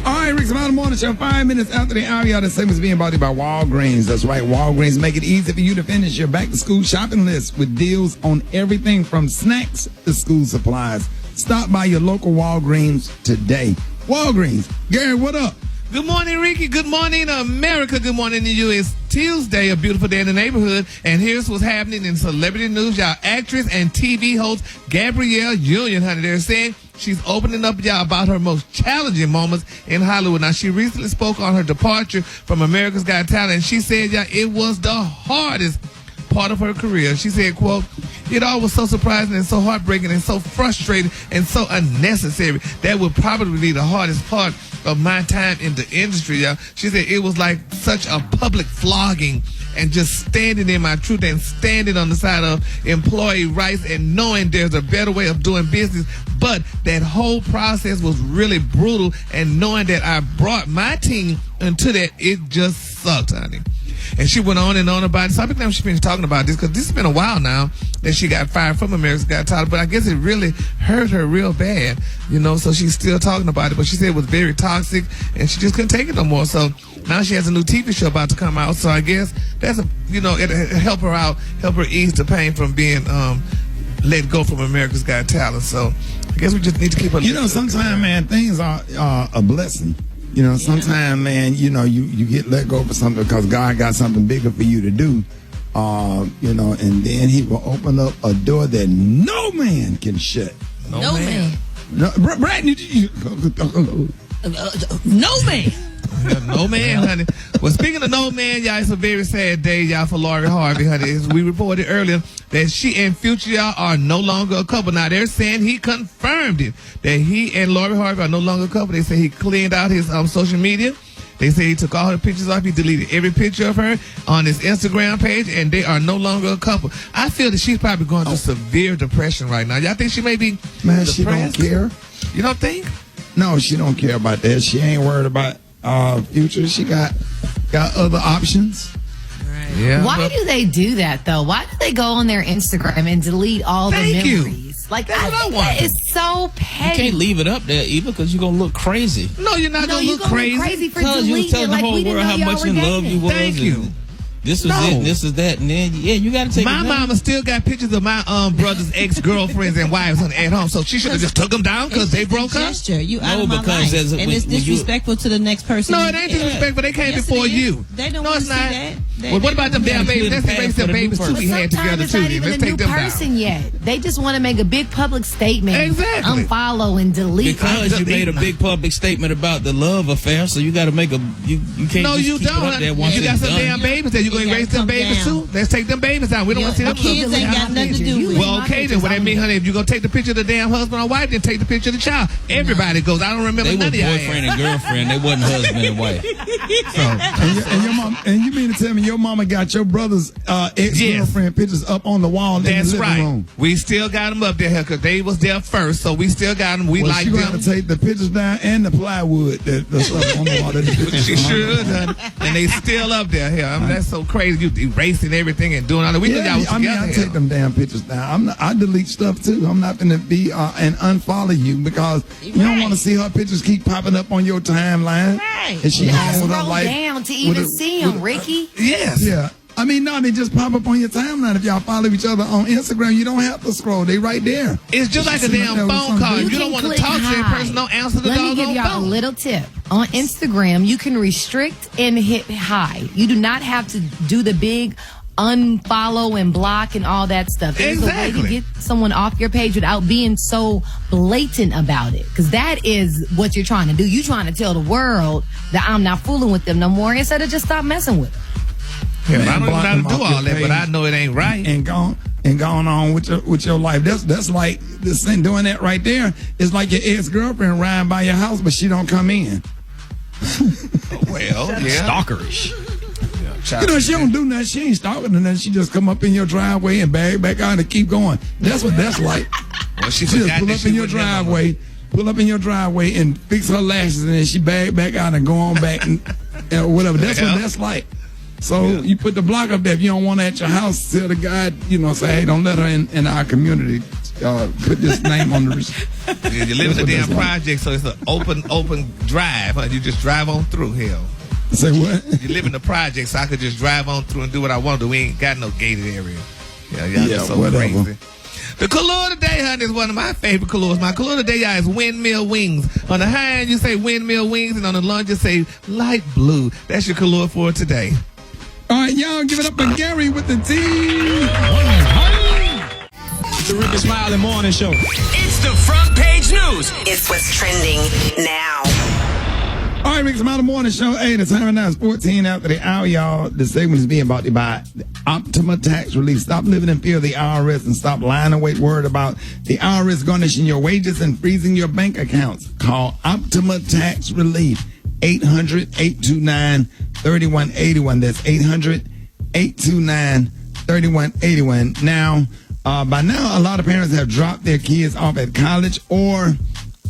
All right, Rickey Smiley Morning Show. 5 minutes after the hour, y'all. The same as being brought to you by Walgreens. That's right. Walgreens make it easy for you to finish your back-to-school shopping list with deals on everything from snacks to school supplies. Stop by your local Walgreens today. Walgreens. Gary, what up? Good morning, Ricky. Good morning, America. Good morning to you. It's Tuesday, a beautiful day in the neighborhood. And here's what's happening in celebrity news. Y'all, actress and TV host Gabrielle Union, honey, they're saying she's opening up, y'all, about her most challenging moments in Hollywood. Now, she recently spoke on her departure from America's Got Talent. And she said, y'all, it was the hardest part of her career. She said, quote, it all was so surprising and so heartbreaking and so frustrating and so unnecessary. That would probably be the hardest part of my time in the industry, y'all. She said it was like such a public flogging and just standing in my truth and standing on the side of employee rights and knowing there's a better way of doing business. But that whole process was really brutal, and knowing that I brought my team into that, it just sucked, honey. And she went on and on about it. So I've been she's been talking about this because this has been a while now that she got fired from America's Got Talent. But I guess it really hurt her real bad, so she's still talking about it. But she said it was very toxic and she just couldn't take it no more. So now she has a new TV show about to come out. So I guess that's it'll help her out, help her ease the pain from being let go from America's Got Talent. So I guess we just need to keep her. Sometimes, man, things are a blessing. Sometimes, man, you get let go for something because God got something bigger for you to do, and then he will open up a door that no man can shut. No man. No, Brad, no man. No man, honey. Well, speaking of no man, y'all, it's a very sad day, y'all, for Lori Harvey, honey. As we reported earlier that she and Future, y'all, are no longer a couple. Now, they're saying he confirmed it, that he and Lori Harvey are no longer a couple. They say he cleaned out his social media. They say he took all her pictures off. He deleted every picture of her on his Instagram page, and they are no longer a couple. I feel that she's probably going through severe depression right now. Y'all think she may be depressed? She don't care. You don't think? No, she don't care about that. She ain't worried about Future. She got other options. Right. Yeah. Why do they do that though? Why do they go on their Instagram and delete all the memories? Like, I think that is so petty. You can't leave it up there either because you're gonna look crazy. No, you're not gonna look crazy. Because you was telling the whole world how much in love you was. Thank you. This was it, and this is that, and then you got to take. My mama still got pictures of my brother's ex-girlfriends and wives at home, so she should have just took them down because they broke up. Gesture. You out of my life, and it's disrespectful to the next person. No, it ain't disrespectful. They came before you. They don't no, it's not. that. Well, what about them damn babies? Let's erase their babies too. We had together too. Let's take them down. Person yet. They just want to make a big public statement. Exactly. Unfollow and delete. Because you made a big public statement about the love affair, so you got to make a. You can't. No, just you keep don't. It up there once You got it's some done. damn babies there. You going to erase them babies too? Let's take them babies out. We don't want to see them. Kids ain't got nothing to do with it. Well, okay then. What that mean, honey? If you gonna take the picture of the damn husband or wife, then take the picture of the child. Everybody goes. I don't remember They none were of y'all. boyfriend and girlfriend. They wasn't husband and wife. And your mom, and you mean to tell me your mama got your brother's ex-girlfriend pictures up on the wall in That's the living room? We still got them up there because they was there first, so we still got them. We like she them. got to take the pictures down and the plywood that's up on the wall. She sure done, and they still up there. Here, I mean, that's so crazy. You erasing everything and doing all that. We know y'all was together. I take them damn pictures down. I delete stuff too. I'm not gonna be and unfollow you because you don't want to see her pictures keep popping up on your timeline. Right. And she on with her Scroll life down to even see them, Ricky. Yes. Yeah. I mean, no, they just pop up on your timeline. If y'all follow each other on Instagram, you don't have to scroll. They right there. It's just like a damn phone call. If you don't want to talk to that person, don't answer the doggone phone. Let me give y'all a little tip. On Instagram, you can restrict and hit hide. You do not have to do the big unfollow and block and all that stuff. There's a way to get someone off your page without being so blatant about it. Because that is what you're trying to do. You're trying to tell the world that I'm not fooling with them no more instead of just stop messing with them. Yeah, I don't know how to do all that, but I know it ain't right. And going on with your life. That's like this thing doing that right there. It's like your ex-girlfriend riding by your house, but she don't come in. Well, yeah. Stalkerish. You know, she don't do nothing. She ain't stalking or nothing. She just come up in your driveway and bag back out and keep going. That's what that's like. Well, she just pull up in your driveway, and fix her lashes, and then she bag back out and go on back and whatever. That's what that's like. So you put the block up there. If you don't want her at your house, tell the guy, say, hey, don't let her in our community. Put this name on the receipt. Yeah, you live in a damn project, so it's an open drive. Huh? You just drive on through. Hell. Say what? You live in the project, so I could just drive on through and do what I want to do. We ain't got no gated area. Y'all just so whatever. crazy. The color today, honey, is one of my favorite colors. My color today, y'all, is windmill wings. On the high end, you say windmill wings, and on the low end, you say light blue. That's your color for today. All right, y'all, give it up for Gary with the T. The Rickey Smiley Morning Show. It's the front page news. It's what's trending now. All right, Rickey Smiley Morning Show. Hey, the time now is 14 after the hour, y'all. The segment is being brought to you by the Optima Tax Relief. Stop living in fear of the IRS and stop lying awake word about the IRS garnishing your wages and freezing your bank accounts. Call Optima Tax Relief. 800-829-3181. That's 800-829-3181. Now, by now, a lot of parents have dropped their kids off at college or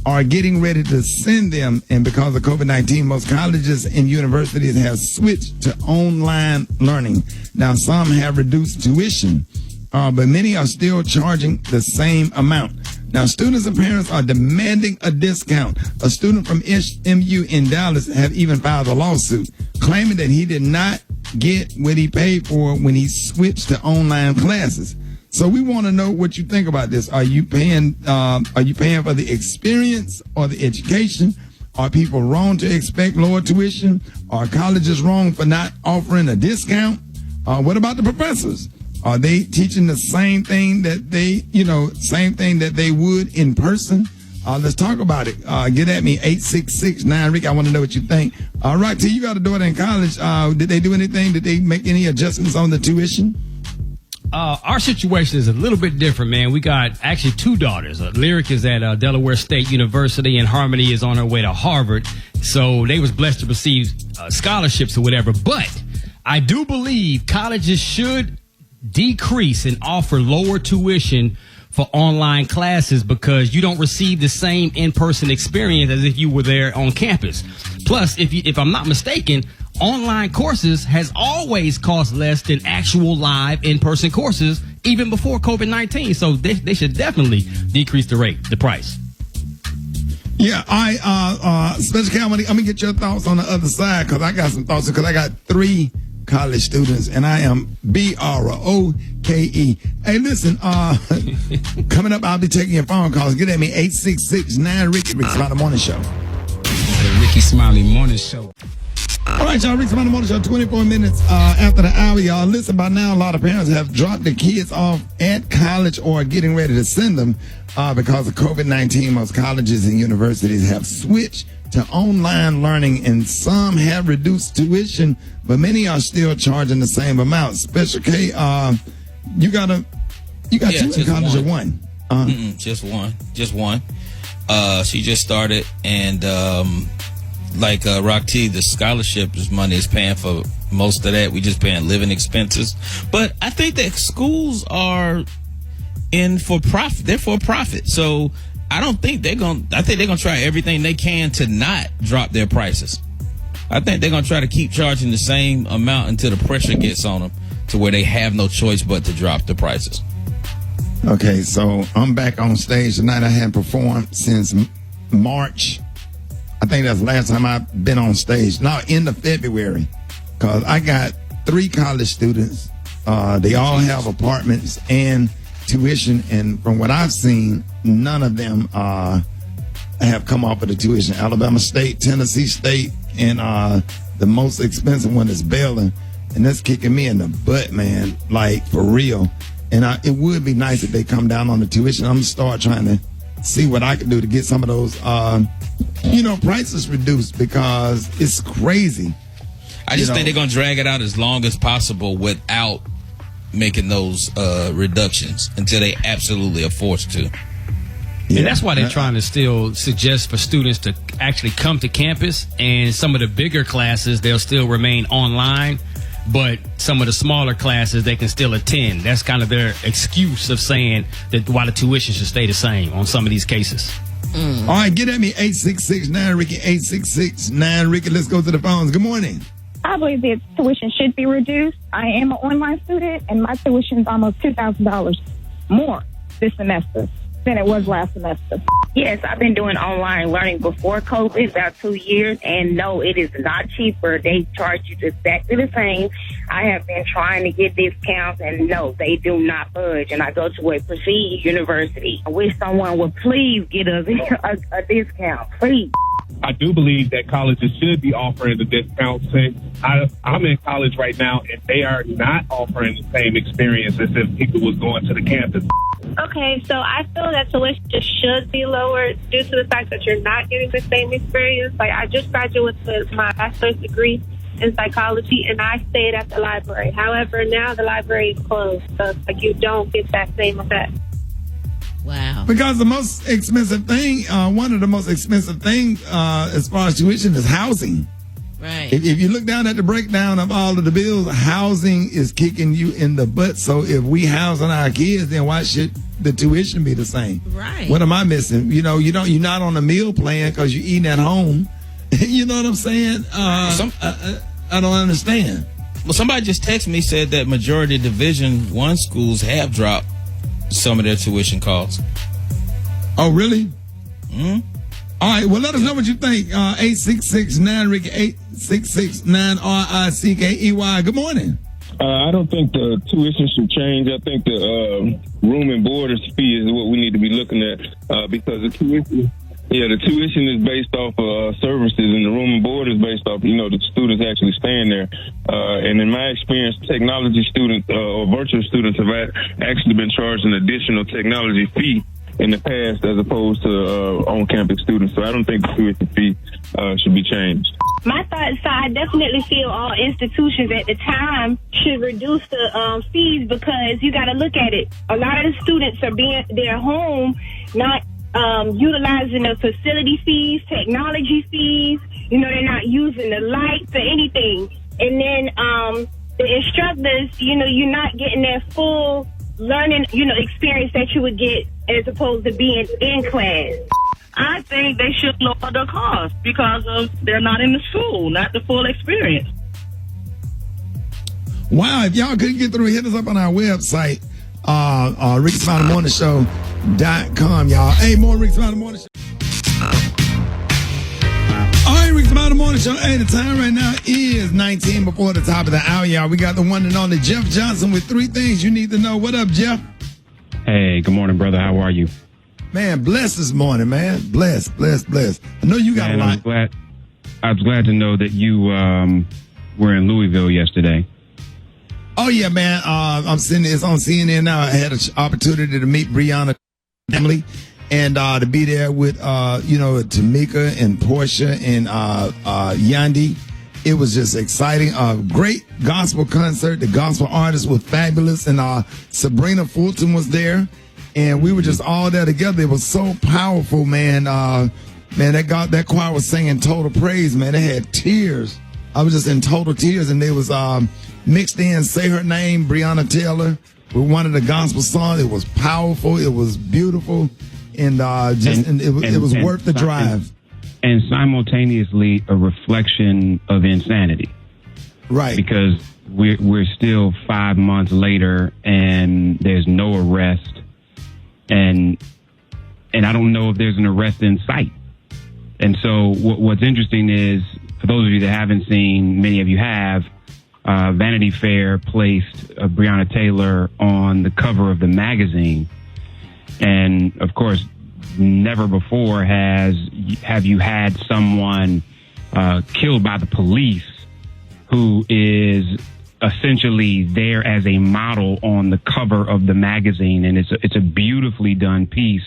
are getting ready to send them. And because of COVID-19, most colleges and universities have switched to online learning. Now, some have reduced tuition, but many are still charging the same amount. Now, students and parents are demanding a discount. A student from SMU in Dallas have even filed a lawsuit claiming that he did not get what he paid for when he switched to online classes. So we want to know what you think about this. Are you paying for the experience or the education? Are people wrong to expect lower tuition? Are colleges wrong for not offering a discount? What about the professors? Are they teaching the same thing that they would in person? Let's talk about it. Get at me, 866-9-RICK. I want to know what you think. Rock, you got a daughter in college. Did they do anything? Did they make any adjustments on the tuition? Our situation is a little bit different, man. We got actually two daughters. Lyric is at Delaware State University, and Harmony is on her way to Harvard. So they was blessed to receive scholarships or whatever. But I do believe colleges should decrease and offer lower tuition for online classes because you don't receive the same in-person experience as if you were there on campus. Plus, if I'm not mistaken, online courses has always cost less than actual live in-person courses, even before COVID-19. So they should definitely decrease the price. Yeah, Special Comedy, I'm going to get your thoughts on the other side because I got some thoughts because I got three college students, and I am BROKE. Hey, listen, coming up, I'll be taking your phone calls. Get at me, 866-9-RICKY, Rickey Smiley Morning Show. The Rickey Smiley Morning Show. All right, y'all, Rickey Smiley Morning Show, 24 minutes after the hour, y'all. Listen, by now, a lot of parents have dropped their kids off at college or getting ready to send them because of COVID-19. Most colleges and universities have switched to online learning, and some have reduced tuition, but many are still charging the same amount. Special K, you got two in college or one? Just one. She just started, and like Rock T, the scholarship money is paying for most of that. We just paying living expenses. But I think that schools are in for profit. They're for profit. So I think they're gonna try everything they can to not drop their prices. I think they're gonna try to keep charging the same amount until the pressure gets on them to where they have no choice but to drop the prices. Okay, so I'm back on stage tonight. I hadn't performed since March. I think that's the last time I've been on stage. Now, end of February, because I got 3 college students. They all have apartments and tuition, and from what I've seen, none of them have come off of the tuition. Alabama State, Tennessee State, and the most expensive one is Belden, and that's kicking me in the butt, man, like for real. And it would be nice if they come down on the tuition. I'm gonna start trying to see what I can do to get some of those, prices reduced, because it's crazy. I just think they're gonna drag it out as long as possible without making those reductions until they absolutely are forced to. Yeah. And that's why they're trying to still suggest for students to actually come to campus, and some of the bigger classes, they'll still remain online, but some of the smaller classes, they can still attend. That's kind of their excuse of saying that why the tuition should stay the same on some of these cases. All right, get at me, 866-9-RICKY, 866-9-RICKY. Let's go to the phones. Good morning. I believe that tuition should be reduced. I am an online student, and my tuition is almost $2,000 more this semester than it was last semester. Yes, I've been doing online learning before COVID, about 2 years, and no, it is not cheaper. They charge you exactly the same. I have been trying to get discounts, and no, they do not budge. And I go to a prestige university. I wish someone would please get us a discount, please. I do believe that colleges should be offering the discounts. I'm in college right now, and they are not offering the same experience as if people was going to the campus. Okay, so I feel that tuition should be lowered due to the fact that you're not getting the same experience. Like, I just graduated with my bachelor's degree in psychology, and I stayed at the library. However, now the library is closed, so you don't get that same effect. Wow. Because the most expensive thing, one of the most expensive things as far as tuition is housing. Right. If you look down at the breakdown of all of the bills, housing is kicking you in the butt. So if we housing our kids, then why should the tuition be the same? Right. What am I missing? You're not on a meal plan because you're eating at home. You know what I'm saying? I don't understand. Well, somebody just texted me, said that majority of Division I schools have dropped some of their tuition costs. Oh, really? Mm-hmm. All right, well, let us know what you think. 866-9-RICKY, 866-9-RICKEY. Good morning. I don't think the tuition should change. I think the room and boarders fee is what we need to be looking at, because the tuition is based off services, and the room and board is based off, the students actually staying there. And in my experience, technology students or virtual students have actually been charged an additional technology fee in the past as opposed to on-campus students. So I don't think the tuition fee should be changed. My thoughts, so I definitely feel all institutions at the time should reduce the fees, because you got to look at it. A lot of the students are they're home, not utilizing the facility fees, technology fees. They're not using the lights or anything. And then the instructors, you're not getting that full learning, experience that you would get as opposed to being in class. I think they should lower the cost because they're not in the school, not the full experience. Wow, if y'all couldn't get through, hit us up on our website, RickeySmileyMorningShow.com, y'all. Hey, more Rickey Smiley Morning Show. All right, Rickey Smiley Morning Show. Hey, the time right now is 19 before the top of the hour, y'all. We got the one and only Jeff Johnson with 3 things you need to know. What up, Jeff? Hey, good morning, brother. How are you? Man, blessed this morning, man. Blessed. I know you got a lot. I was glad to know that you were in Louisville yesterday. Oh, yeah, man. I'm seeing it's on CNN now. I had an opportunity to meet Breonna family and to be there with, Tamika and Portia and Yandi. It was just exciting. Great gospel concert. The gospel artists were fabulous. And Sabrina Fulton was there. And we were just all there together. It was so powerful, man. That choir was singing total praise, man. They had tears. I was just in total tears. And they was mixed in Say Her Name, Breonna Taylor, with one of the gospel songs. It was powerful. It was beautiful. And it was worth the drive. And simultaneously a reflection of insanity. Right. Because we're still 5 months later and there's no arrest. And I don't know if there's an arrest in sight. And so what's interesting is, for those of you that haven't seen, many of you have, Vanity Fair placed Breonna Taylor on the cover of the magazine. And, of course, never before have you had someone killed by the police who is essentially there as a model on the cover of the magazine. And it's a beautifully done piece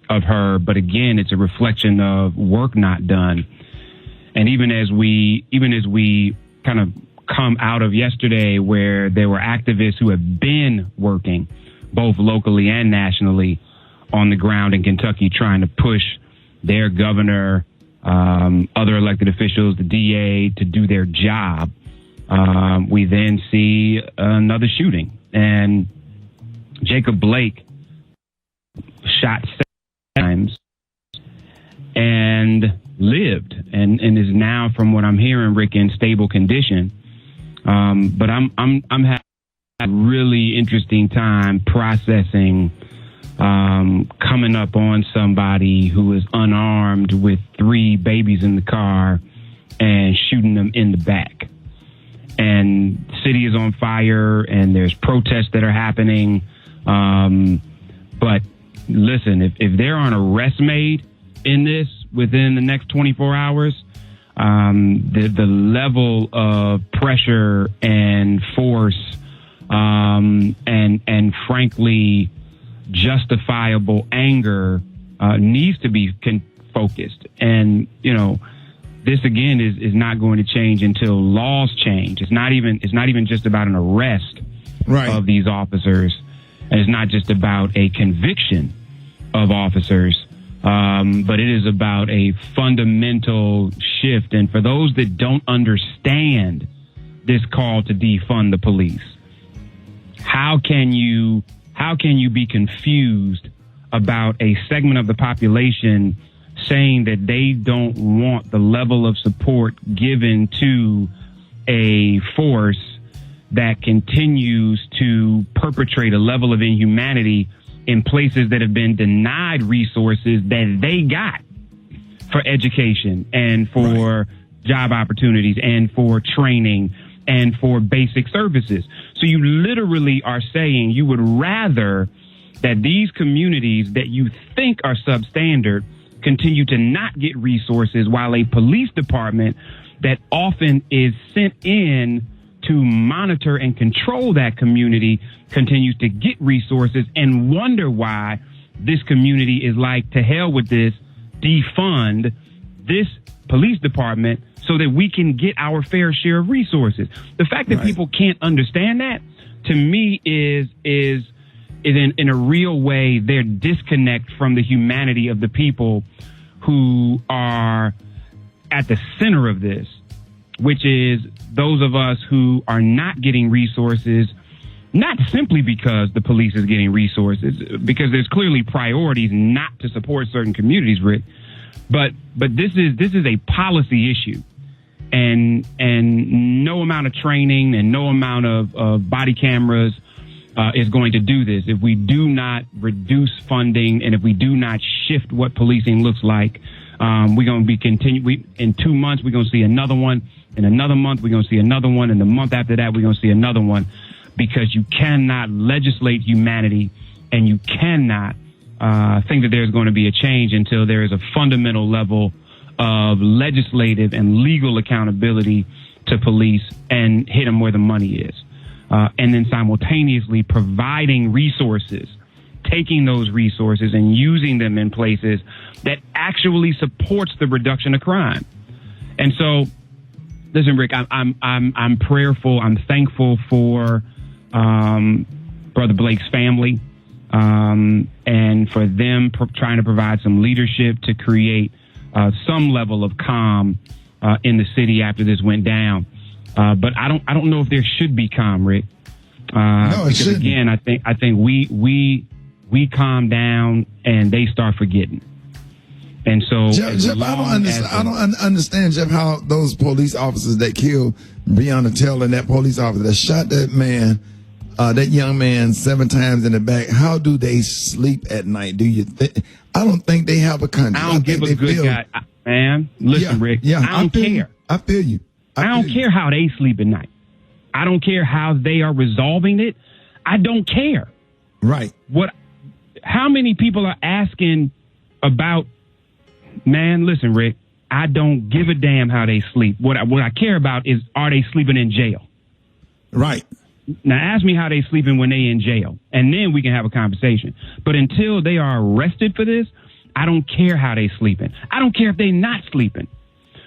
of her. But again, it's a reflection of work not done. And even as we kind of come out of yesterday, where there were activists who have been working both locally and nationally on the ground in Kentucky trying to push their governor, other elected officials, the DA, to do their job, we then see another shooting. And Jacob Blake shot 7 times and lived and is now, from what I'm hearing, Rick, in stable condition. But I'm having a really interesting time processing coming up on somebody who is unarmed with 3 babies in the car and shooting them in the back. And the city is on fire and there's protests that are happening. But listen, if there aren't arrests made in this within the next 24 hours, the level of pressure and force, and frankly, justifiable anger, needs to be focused. And, this again is not going to change until laws change. It's not even just about an arrest of these officers. And it's not just about a conviction of officers. But it is about a fundamental shift. And for those that don't understand this call to defund the police, how can you be confused about a segment of the population saying that they don't want the level of support given to a force that continues to perpetrate a level of inhumanity in places that have been denied resources that they got for education and for job opportunities and for training and for basic services? So you literally are saying you would rather that these communities that you think are substandard continue to not get resources, while a police department that often is sent in to monitor and control that community continues to get resources, and wonder why this community is like, to hell with this, defund this police department so that we can get our fair share of resources. The fact that people can't understand that, to me, is in a real way their disconnect from the humanity of the people who are at the center of this, which is those of us who are not getting resources, not simply because the police is getting resources, because there's clearly priorities not to support certain communities, Rick, but this is a policy issue, and no amount of training and no amount of body cameras is going to do this. If we do not reduce funding and if we do not shift what policing looks like, we're going to be in 2 months, we're going to see another one. In another month, we're going to see another one. And the month after that, we're going to see another one, because you cannot legislate humanity and you cannot think that there's going to be a change until there is a fundamental level of legislative and legal accountability to police and hit them where the money is. And then simultaneously providing resources, taking those resources and using them in places that actually supports the reduction of crime. And so, listen, Rick, I'm prayerful. I'm thankful for Brother Blake's family, and for them trying to provide some leadership to create some level of calm in the city after this went down. But I don't know if there should be calm, Rick. No, it shouldn't. Again, I think we calm down and they start forgetting. And so, Jeff, I don't understand, Jeff, how those police officers that killed Breonna Taylor and that police officer that shot that man, that young man 7 times in the back, how do they sleep at night? Do you think? I don't think they have a country. I don't give a good guy, man. Listen, Rick, I don't care. I feel you. I don't care how they sleep at night. I don't care how they are resolving it. I don't care. Right. How many people are asking about, man, listen, Rick, I don't give a damn how they sleep. What I care about is, are they sleeping in jail? Right. Now ask me how they sleeping when they in jail, and then we can have a conversation. But until they are arrested for this, I don't care how they sleeping. I don't care if they not sleeping.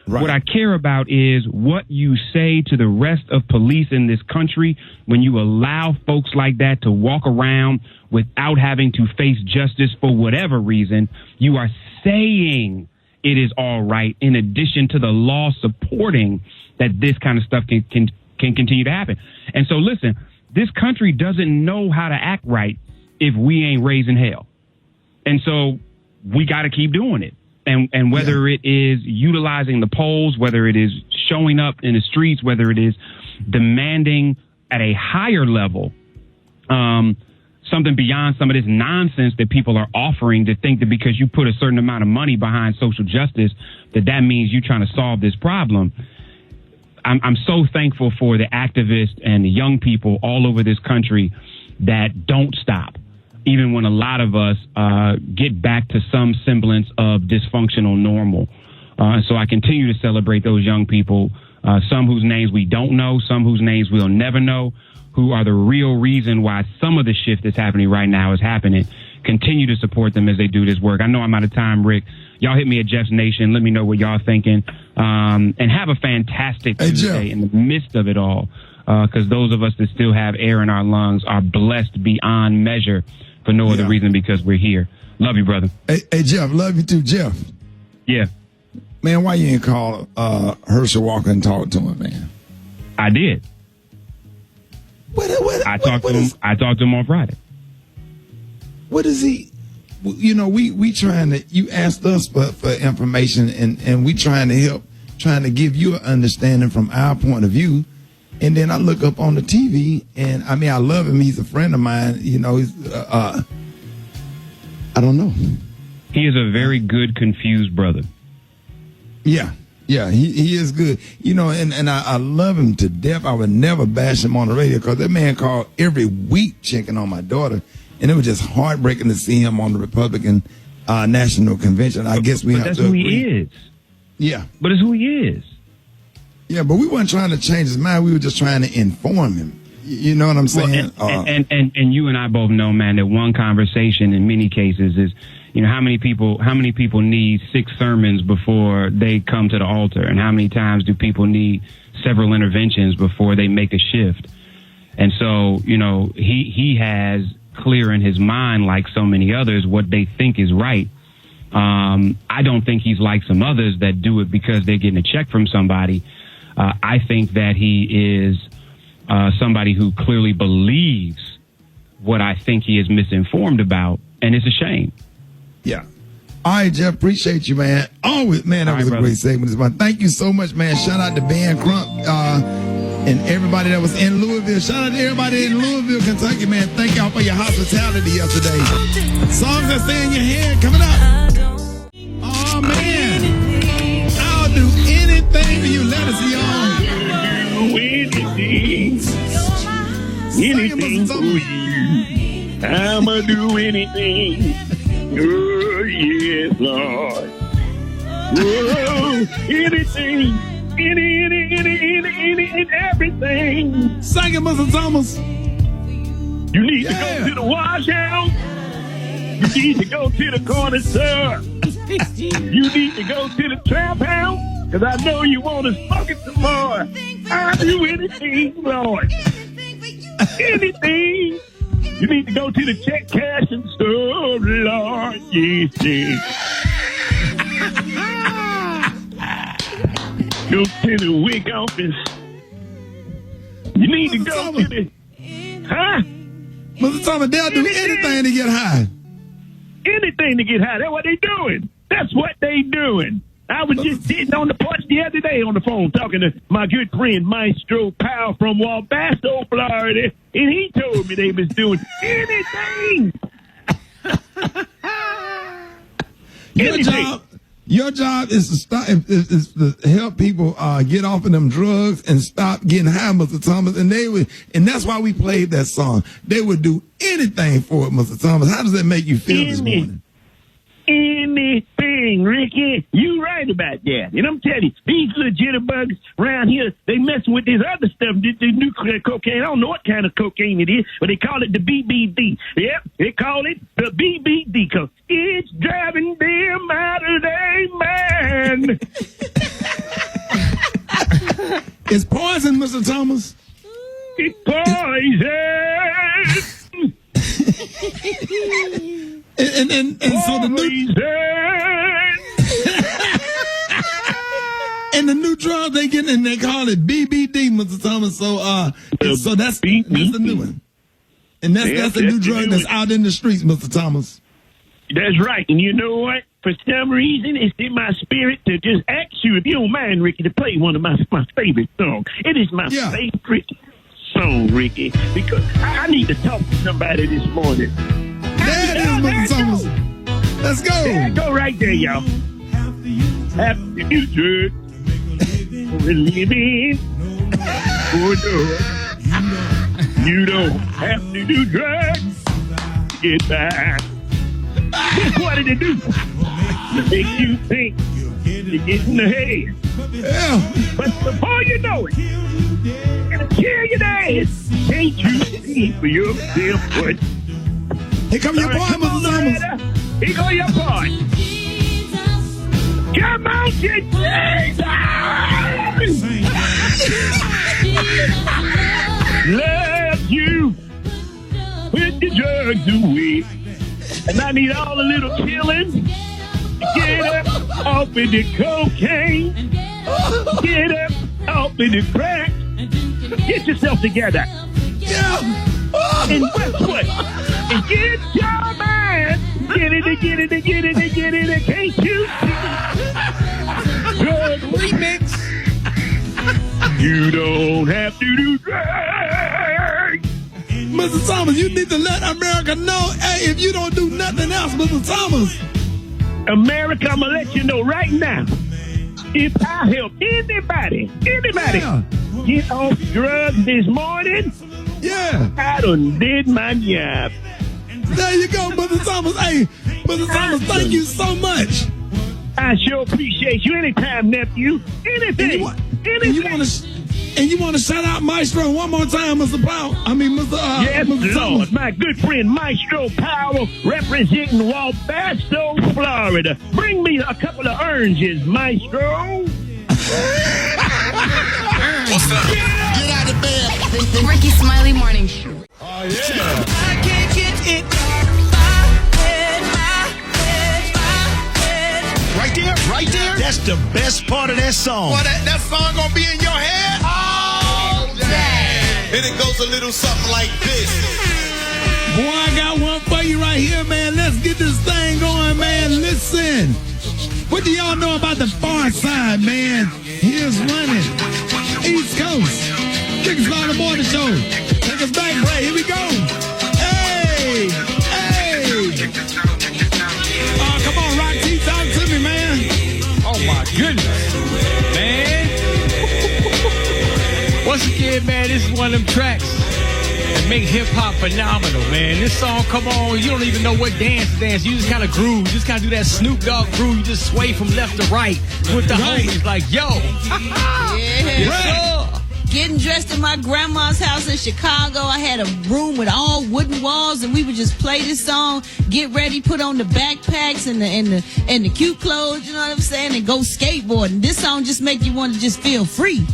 Right. What I care about is what you say to the rest of police in this country when you allow folks like that to walk around without having to face justice for whatever reason. You are saying it is all right, in addition to the law supporting that this kind of stuff can continue to happen. And so, listen, this country doesn't know how to act right if we ain't raising hell. And so we got to keep doing it. And whether it is utilizing the polls, whether it is showing up in the streets, whether it is demanding at a higher level something beyond some of this nonsense that people are offering, to think that because you put a certain amount of money behind social justice, that means you're trying to solve this problem. I'm so thankful for the activists and the young people all over this country that don't stop, even when a lot of us get back to some semblance of dysfunctional normal. So I continue to celebrate those young people, some whose names we don't know, some whose names we'll never know, who are the real reason why some of the shift that's happening right now is happening. Continue to support them as they do this work. I know I'm out of time, Rick. Y'all hit me at Jeff's Nation. Let me know what y'all thinking. And have a fantastic Tuesday in the midst of it all, because those of us that still have air in our lungs are blessed beyond measure for no other reason, because we're here. Love you, brother. Hey, Jeff, love you too, Jeff. Yeah. Man, why you ain't call Herschel Walker and talk to him, man? I did. I talked to him on Friday. What is he? You know, we trying to, you asked us for information, and we trying to help, trying to give you an understanding from our point of view. And then I look up on the TV, and I mean, I love him. He's a friend of mine. You know, he's, I don't know. He is a very good, confused brother. Yeah. Yeah, he is good. You know, and I love him to death. I would never bash him on the radio, because that man called every week checking on my daughter. And it was just heartbreaking to see him on the Republican National Convention. I guess we have to agree. But that's who he is. Yeah. But it's who he is. Yeah, but we weren't trying to change his mind. We were just trying to inform him. You know what I'm saying? Well, and you and I both know, man, that one conversation in many cases is, you know, how many people need 6 sermons before they come to the altar, and how many times do people need several interventions before they make a shift? And so, you know, he has clear in his mind, like so many others, what they think is right. I don't think he's like some others that do it because they're getting a check from somebody. I think that he is somebody who clearly believes what I think he is misinformed about, and it's a shame. Yeah. All right, Jeff, appreciate you, man. Always, man, that was a great segment. Thank you so much, man. Shout out to Ben Crump. And everybody that was in Louisville. Shout out to everybody in Louisville, Kentucky, man. Thank y'all for your hospitality yesterday. Songs that stay in your head coming up. Oh, man. I'll do anything for you. Let us see on. Anything for you. I'ma do anything. Oh, yes, Lord. Oh, anything. Any, and everything. Sing it, Mr. Thomas. You need to go to the wash house. You need to go to the corner store. You need to go to the trap house. Because I know you want to smoke it some more. I'll do anything, Lord. Anything. You need to go to the check cash and store, Lord. Yes, yes. Go to the wig office. You need to go to the... Huh? Mr. Thomas, they'll do anything to get high. Anything to get high. That's what they doing. That's what they doing. I was just sitting on the porch the other day on the phone talking to my good friend Maestro Powell from Walbasto, Florida, and he told me they was doing anything. Your job is to stop, is to help people get off of them drugs and stop getting high, Mr. Thomas. And that's why we played that song. They would do anything for it, Mr. Thomas. How does that make you feel this morning? Anything, Ricky. You right about that. And I'm telling you, these little jitterbugs around here, they messing with this other stuff, this new cocaine. I don't know what kind of cocaine it is, but they call it the BBD. Yep, they call it the BBD because it's driving them out of their mind. It's poison, Mr. Thomas. It's poison. And so the new and the new drug they get, and they call it BBD, Mr. Thomas. So that's the new one, and that's the new drug that's out in the streets, Mr. Thomas. That's right. And you know what? For some reason, it's in my spirit to just ask you, if you don't mind, Ricky, to play one of my favorite songs. It is my favorite song, Ricky, because I need to talk to somebody this morning. There it is, Mr. Thomas. Let's go. There, go right there, y'all. Have to do drugs for a living. Oh, no. You don't have to do drugs to get by. Guess what did it do? It makes you think you get in the head. Yeah. But before you know it, it'll kill your ass. Can't you see for yourself what? Here come your boy, Mr. Thomas. Here go your boy. Come on, Jesus! Love you. Put the drugs away. And I need all the little children to get up off of the cocaine. Get up off of the crack. Get yourself together. Yeah. And guess what? And get your mind. Get it. Can't you see? Drug remix. You don't have to do drugs. Mr. Thomas, you need to let America know, hey, if you don't do nothing else, Mr. Thomas. America, I'm going to let you know right now. If I help anybody get off drugs this morning, I done did my job. There you go, Mr. Thomas. Hey, Mr. Thomas, thank you so much. I sure appreciate you anytime, nephew. Anything. And you want to shout out Maestro one more time, Mr. Powell? Yes, Mr. Lord. Thomas. My good friend Maestro Powell representing Walbasto, Florida. Bring me a couple of oranges, Maestro. What's up? Get out of bed. The Rickey Smiley Morning Show. Oh, yeah. I can't get it. Right there. That's the best part of that song. Boy, that song gonna be in your head all day. And it goes a little something like this. Boy, I got one for you right here, man. Let's get this thing going, man. Listen. What do y'all know about the far side, man? Here's running. East Coast. Rickey Smiley Morning Show. Take us back, Ray. Here we go. Hey, hey. Come on, Rock T, talk to me, man. Oh my goodness, man. Once again, man, this is one of them tracks that make hip hop phenomenal, man. This song, come on, you don't even know what dance to dance. You just kind of groove. You just kind of do that Snoop Dogg groove. You just sway from left to right with the homies. Like, yo. Yeah. Getting dressed in my grandma's house in Chicago. I had a room with all wooden walls, and we would just play this song, get ready, put on the backpacks and the cute clothes, you know what I'm saying, and go skateboarding. This song just make you want to just feel free.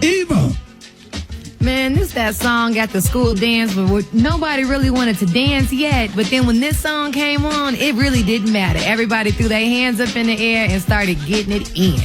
Eva. Man, this that song at the school dance, but nobody really wanted to dance yet. But then when this song came on, it really didn't matter. Everybody threw their hands up in the air and started getting it in.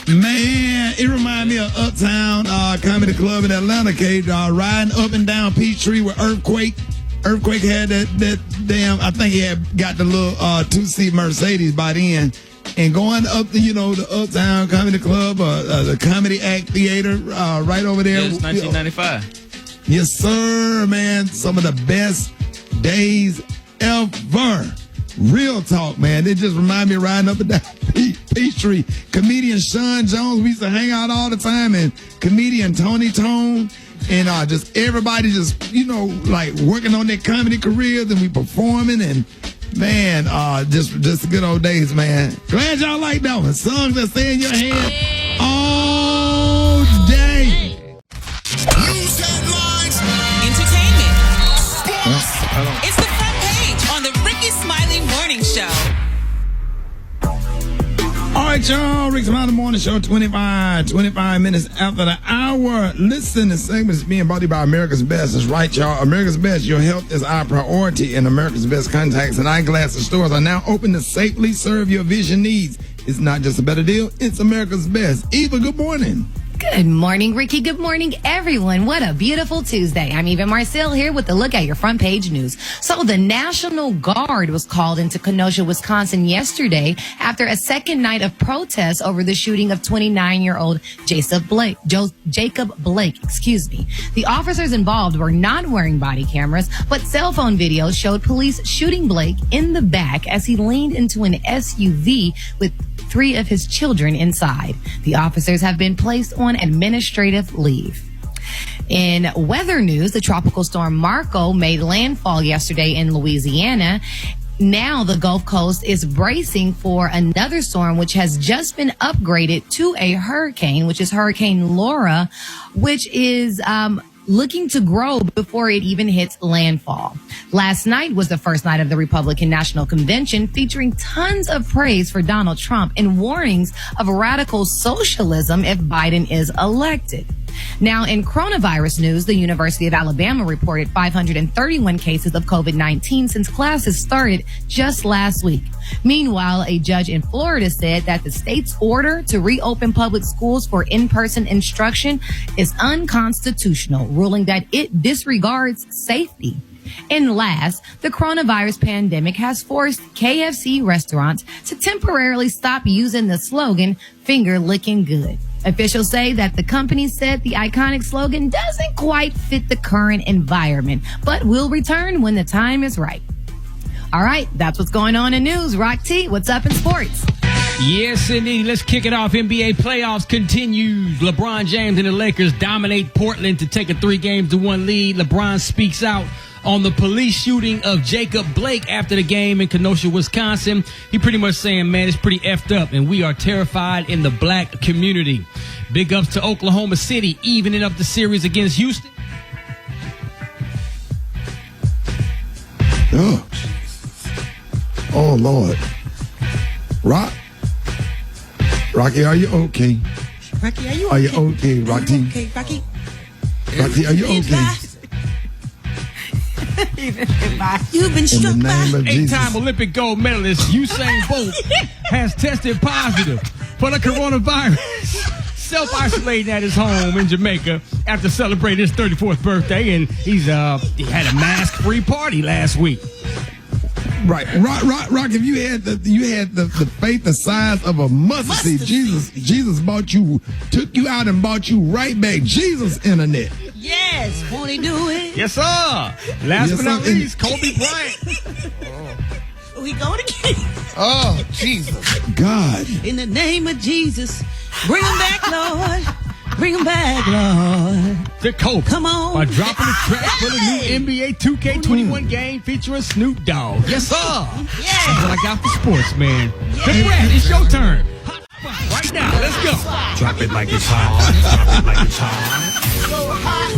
Man, it reminded me of Uptown Comedy Club in Atlanta, Cage, riding up and down Peachtree with Earthquake. Earthquake had that damn, I think he had got the little 2-seat Mercedes by then. And going up to, the Uptown Comedy Club, the Comedy Act Theater, right over there. Yes, 1995. Yes, sir, man. Some of the best days ever. Real talk, man. It just remind me of riding up and down Peachtree. Comedian Sean Jones, we used to hang out all the time, and comedian Tony Tone, and just everybody just, like working on their comedy careers, and we performing, and man, just the good old days, man. Glad y'all like that one. Songs that stay in your head all day. News headlines, entertainment, sports. It's the front page on the Rickey Smiley Morning Show. All right, y'all. Rickey Smiley Morning Show, 25 minutes after the hour. Listen, the segment is being brought to you by America's Best. That's right, y'all. America's Best. Your health is our priority, and America's Best contacts and eyeglasses stores are now open to safely serve your vision needs. It's not just a better deal. It's America's Best. Eva, good morning. Good morning, Ricky. Good morning, everyone. What a beautiful Tuesday. I'm Eva Marcel here with a look at your front page news. So the National Guard was called into Kenosha, Wisconsin yesterday after a second night of protests over the shooting of 29-year-old Jacob Blake. The officers involved were not wearing body cameras, but cell phone videos showed police shooting Blake in the back as he leaned into an SUV with 3 of his children inside. The officers have been placed on administrative leave. In weather news, the tropical storm Marco made landfall yesterday in Louisiana. Now the Gulf Coast is bracing for another storm, which has just been upgraded to a hurricane, which is Hurricane Laura, which is looking to grow before it even hits landfall. Last night was the first night of the Republican National Convention, featuring tons of praise for Donald Trump and warnings of radical socialism if Biden is elected. Now, in coronavirus news, the University of Alabama reported 531 cases of COVID-19 since classes started just last week. Meanwhile, a judge in Florida said that the state's order to reopen public schools for in-person instruction is unconstitutional, ruling that it disregards safety. And last, the coronavirus pandemic has forced KFC restaurants to temporarily stop using the slogan, "Finger licking good." Officials say that the company said the iconic slogan doesn't quite fit the current environment, but will return when the time is right. All right, that's what's going on in news. Rock T, what's up in sports? Yes, indeed. Let's kick it off. NBA playoffs continues. LeBron James and the Lakers dominate Portland to take a 3-1 lead. LeBron speaks out on the police shooting of Jacob Blake after the game in Kenosha, Wisconsin. He pretty much saying, man, it's pretty effed up, and we are terrified in the black community. Big ups to Oklahoma City, evening up the series against Houston. Oh, Lord. Rocky, are you okay? Rocky, are you okay? Are you okay, Rocky? Okay, Rocky. Rocky, are you okay? You've been struck by 8-time Olympic gold medalist Usain Bolt has tested positive for the coronavirus, self-isolating at his home in Jamaica after celebrating his 34th birthday, and he had a mask-free party last week. Right, Rock. If you had the faith the size of a mustard seed, Jesus took you out and bought you right back. Jesus internet. Yes, won't he do it? Yes, sir. Last but not least, Kobe Bryant. We going again. Oh, Jesus. God. In the name of Jesus, bring him back, Lord. Bring him back, Lord. The Kobe. Come on. By dropping the track for the new NBA 2K21 game featuring Snoop Dogg. Yes, sir. Yeah. That's what I got for sports, man. The Brad, it's your turn. Right now, let's go. Drop it like it's hot. Drop it like it's hot. So hot.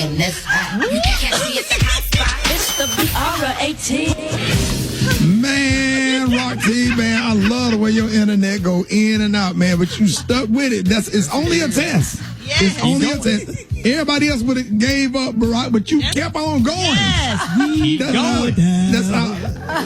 And that's hot. You can't see it, the hot spot. It's the BR18. Man, Rock T, man, I love the way your internet go in and out, man. But you stuck with it. It's only a test. Yes. It's only a test. Everybody else would have gave up, Barack, but you kept on going. Yes. Keep going. That's how.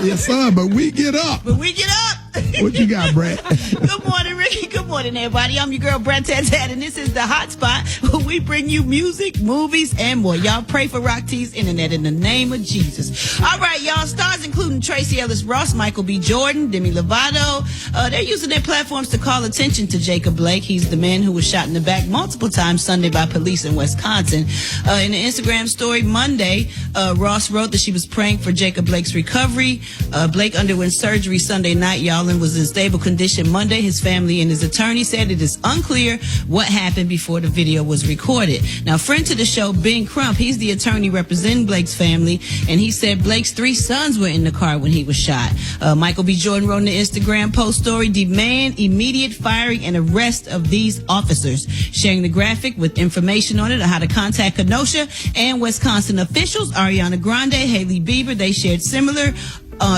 Yes, sir. But we get up. What you got, Brad? Good morning, Ricky. Good morning, everybody. I'm your girl, Brad Tat, and this is the Hot Spot, where we bring you music, movies, and more. Y'all pray for Rock T's internet in the name of Jesus. All right, y'all. Stars including Tracy Ellis Ross, Michael B. Jordan, Demi Lovato. They're using their platforms to call attention to Jacob Blake. He's the man who was shot in the back multiple times Sunday by police in Wisconsin. In an Instagram story Monday, Ross wrote that she was praying for Jacob Blake's recovery. Blake underwent surgery Sunday night, y'all, and was in stable condition Monday. His family and his attorney said it is unclear what happened before the video was recorded. Now, friend to the show, Ben Crump, he's the attorney representing Blake's family, and he said Blake's 3 sons were in the car when he was shot. Michael B. Jordan wrote in the Instagram post story, demand immediate firing and arrest of these officers, sharing the graphic with information on it on how to contact Kenosha and Wisconsin officials. Ariana Grande, Haley Bieber, they shared similar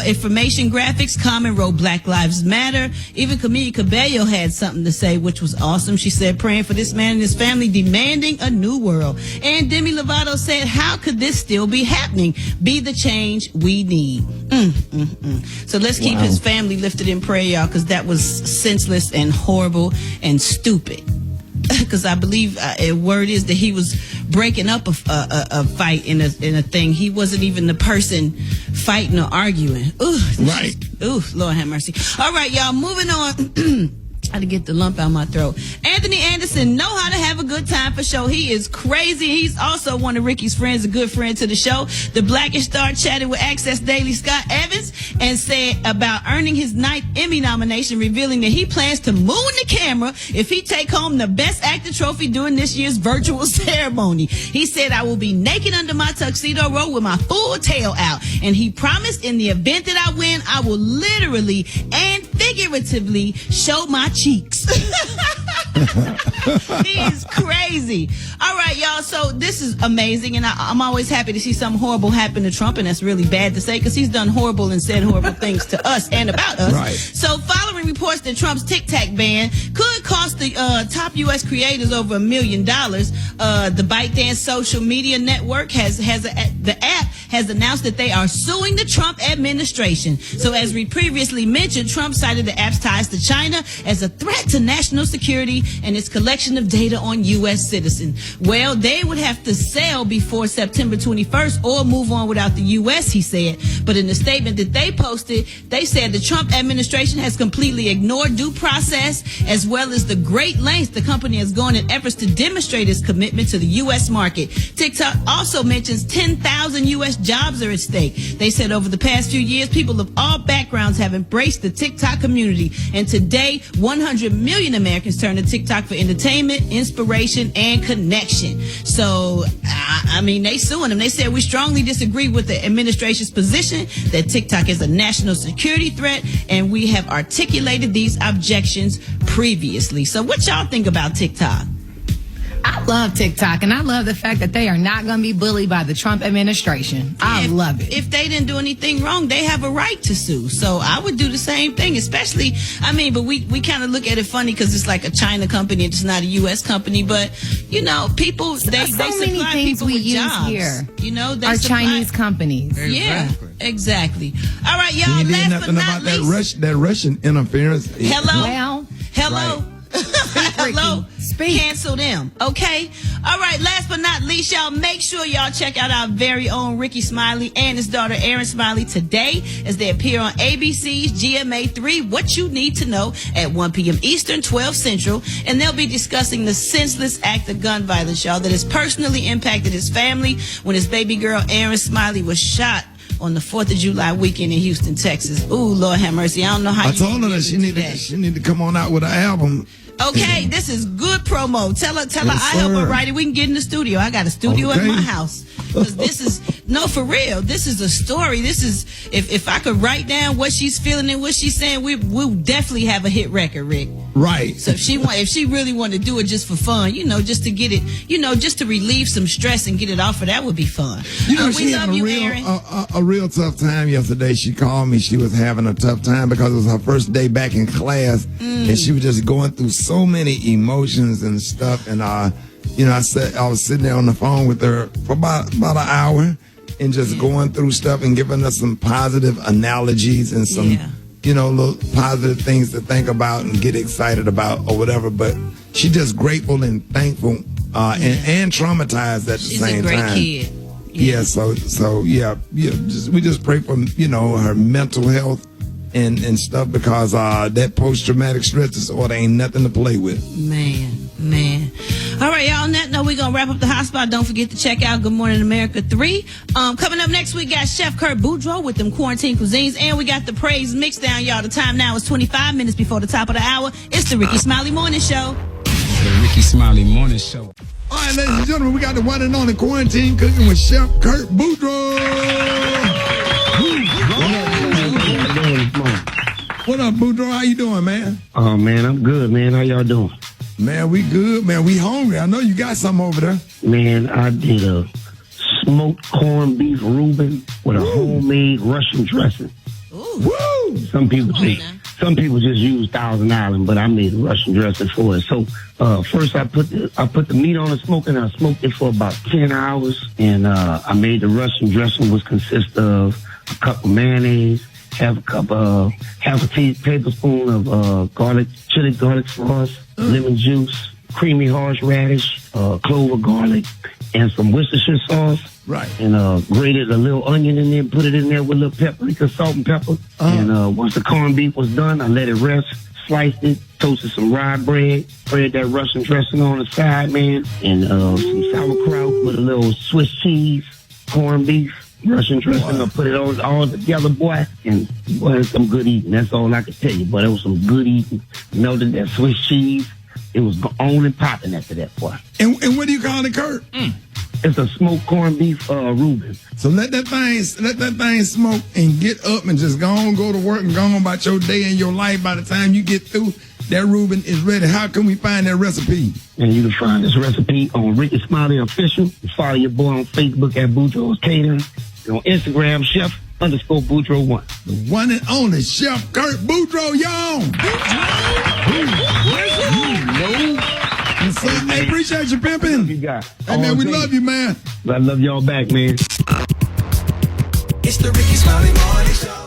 information graphics. Common wrote Black Lives Matter. Even Camila Cabello had something to say, which was awesome. She said, praying for this man and his family, demanding a new world. And Demi Lovato said, how could this still be happening? Be the change we need. So let's keep his family lifted in prayer, y'all, because that was senseless and horrible and stupid. Because I believe a word is that he was breaking up a fight in a thing. He wasn't even the person fighting or arguing. Ooh, right. Ooh, Lord have mercy. All right, y'all, moving on. How to get the lump out my throat. Anthony Anderson know how to have a good time for show. He is crazy. He's also one of Ricky's friends, a good friend to the show. The Blackish Star chatted with Access Daily Scott Evans and said about earning his 9th Emmy nomination, revealing that he plans to moon the camera if he take home the Best Actor trophy during this year's virtual ceremony. He said, I will be naked under my tuxedo robe with my full tail out. And he promised in the event that I win, I will literally and figuratively show my cheeks. He is crazy. All right, y'all. So this is amazing, and I'm always happy to see something horrible happen to Trump, and that's really bad to say because he's done horrible and said horrible things to us and about us. Right. So following reports that Trump's TikTok ban could cost the top U.S. creators over $1 million, the ByteDance social media network the app has announced that they are suing the Trump administration. So as we previously mentioned, Trump cited the app's ties to China as a threat to national security and its collection of data on U.S. citizens. Well, they would have to sell before September 21st or move on without the U.S., he said. But in the statement that they posted, they said the Trump administration has completely ignored due process as well as the great lengths the company has gone in efforts to demonstrate its commitment to the U.S. market. TikTok also mentions 10,000 U.S. jobs are at stake. They said over the past few years, people of all backgrounds have embraced the TikTok community. And today, 100 million Americans turn to TikTok for entertainment, inspiration, and connection. So, I mean, they suing them. They said, we strongly disagree with the administration's position that TikTok is a national security threat, and we have articulated these objections previously. So what y'all think about TikTok? I love TikTok, and I love the fact that they are not going to be bullied by the Trump administration. I love it. If they didn't do anything wrong, they have a right to sue. So I would do the same thing, especially, I mean, but we kind of look at it funny because it's like a China company, it's not a U.S. company. But, you know, people, they so supply many things people we with use jobs. Here You know, they are supply Chinese companies. Yeah, exactly. All right, y'all, You did last but nothing not about least. that Russian interference. Hello? Well, Hello? Hello? Cancel them, okay? All right, last but not least, y'all, make sure y'all check out our very own Rickey Smiley and his daughter Erin Smiley today as they appear on ABC's GMA3, What You Need to Know at 1 p.m. Eastern, 12 Central, and they'll be discussing the senseless act of gun violence, y'all, that has personally impacted his family when his baby girl Erin Smiley was shot on the 4th of July weekend in Houston, Texas. Ooh, Lord have mercy. I don't know how I told her that she need to come on out with an album. Okay, this is good promo. Tell her I help her write it. We can get in the studio. I got a studio at my house. Because this is, no, for real. This is a story. This is, if I could write down what she's feeling and what she's saying, we'll definitely have a hit record, Rick. Right. So if she really wanted to do it just for fun, just to get it, just to relieve some stress and get it off, that would be fun. She had a real tough time yesterday. She called me. She was having a tough time because it was her first day back in class, and she was just going through so many emotions and stuff. And I was sitting there on the phone with her for about an hour and just going through stuff and giving us some positive analogies and some. Little positive things to think about and get excited about or whatever. But she's just grateful and thankful and traumatized at the same time. She's a great kid. We just pray for, her mental health and stuff because that post-traumatic stress disorder ain't nothing to play with. Man. All right, y'all, on that note, we're going to wrap up the hotspot. Don't forget to check out Good Morning America 3. Coming up next, we got Chef Kurt Boudreaux with them quarantine cuisines, and we got the praise mix down, y'all. The time now is 25 minutes before the top of the hour. It's the Rickey Smiley Morning Show. The Rickey Smiley Morning Show. All right, ladies and gentlemen, we got the one and only quarantine cooking with Chef Kurt Boudreaux. What up, Boudreaux? How you doing, man? Oh, man, I'm good, man. How y'all doing? Man, we good, man. We hungry. I know you got something over there. Man, I did a smoked corned beef Reuben with a homemade Russian dressing. Woo! Some people just use Thousand Island, but I made a Russian dressing for it. So first I put the meat on the smoke and I smoked it for about 10 hours. And I made the Russian dressing, which consists of a cup of mayonnaise, half a tablespoon of chili garlic sauce, lemon juice, creamy horseradish, clover garlic, and some Worcestershire sauce. Right. And grated a little onion in there, put it in there with a little paprika, salt and pepper. And once the corned beef was done, I let it rest, sliced it, toasted some rye bread, spread that Russian dressing on the side, man, and some sauerkraut with a little Swiss cheese, corned beef, Russian dressing. I put it all together, boy, and boy, it's some good eating. That's all I can tell you, boy. It was some good eating. Melted that Swiss cheese. It was on and popping after that, boy. And what do you call it, Kurt? It's a smoked corned beef Reuben. So let that thing smoke and get up and just go to work and go on about your day and your life. By the time you get through, that Reuben is ready. How can we find that recipe? And you can find this recipe on Rickey Smiley Official. Follow your boy on Facebook at Boudreaux's Catering. And on Instagram, Chef_Boudreaux1. The one and only Chef Kurt Boudreaux, y'all. Hey, appreciate you, pimping. You got. Hey, man, we love you, man. I love y'all back, man. It's the Rickey Smiley Morning Show.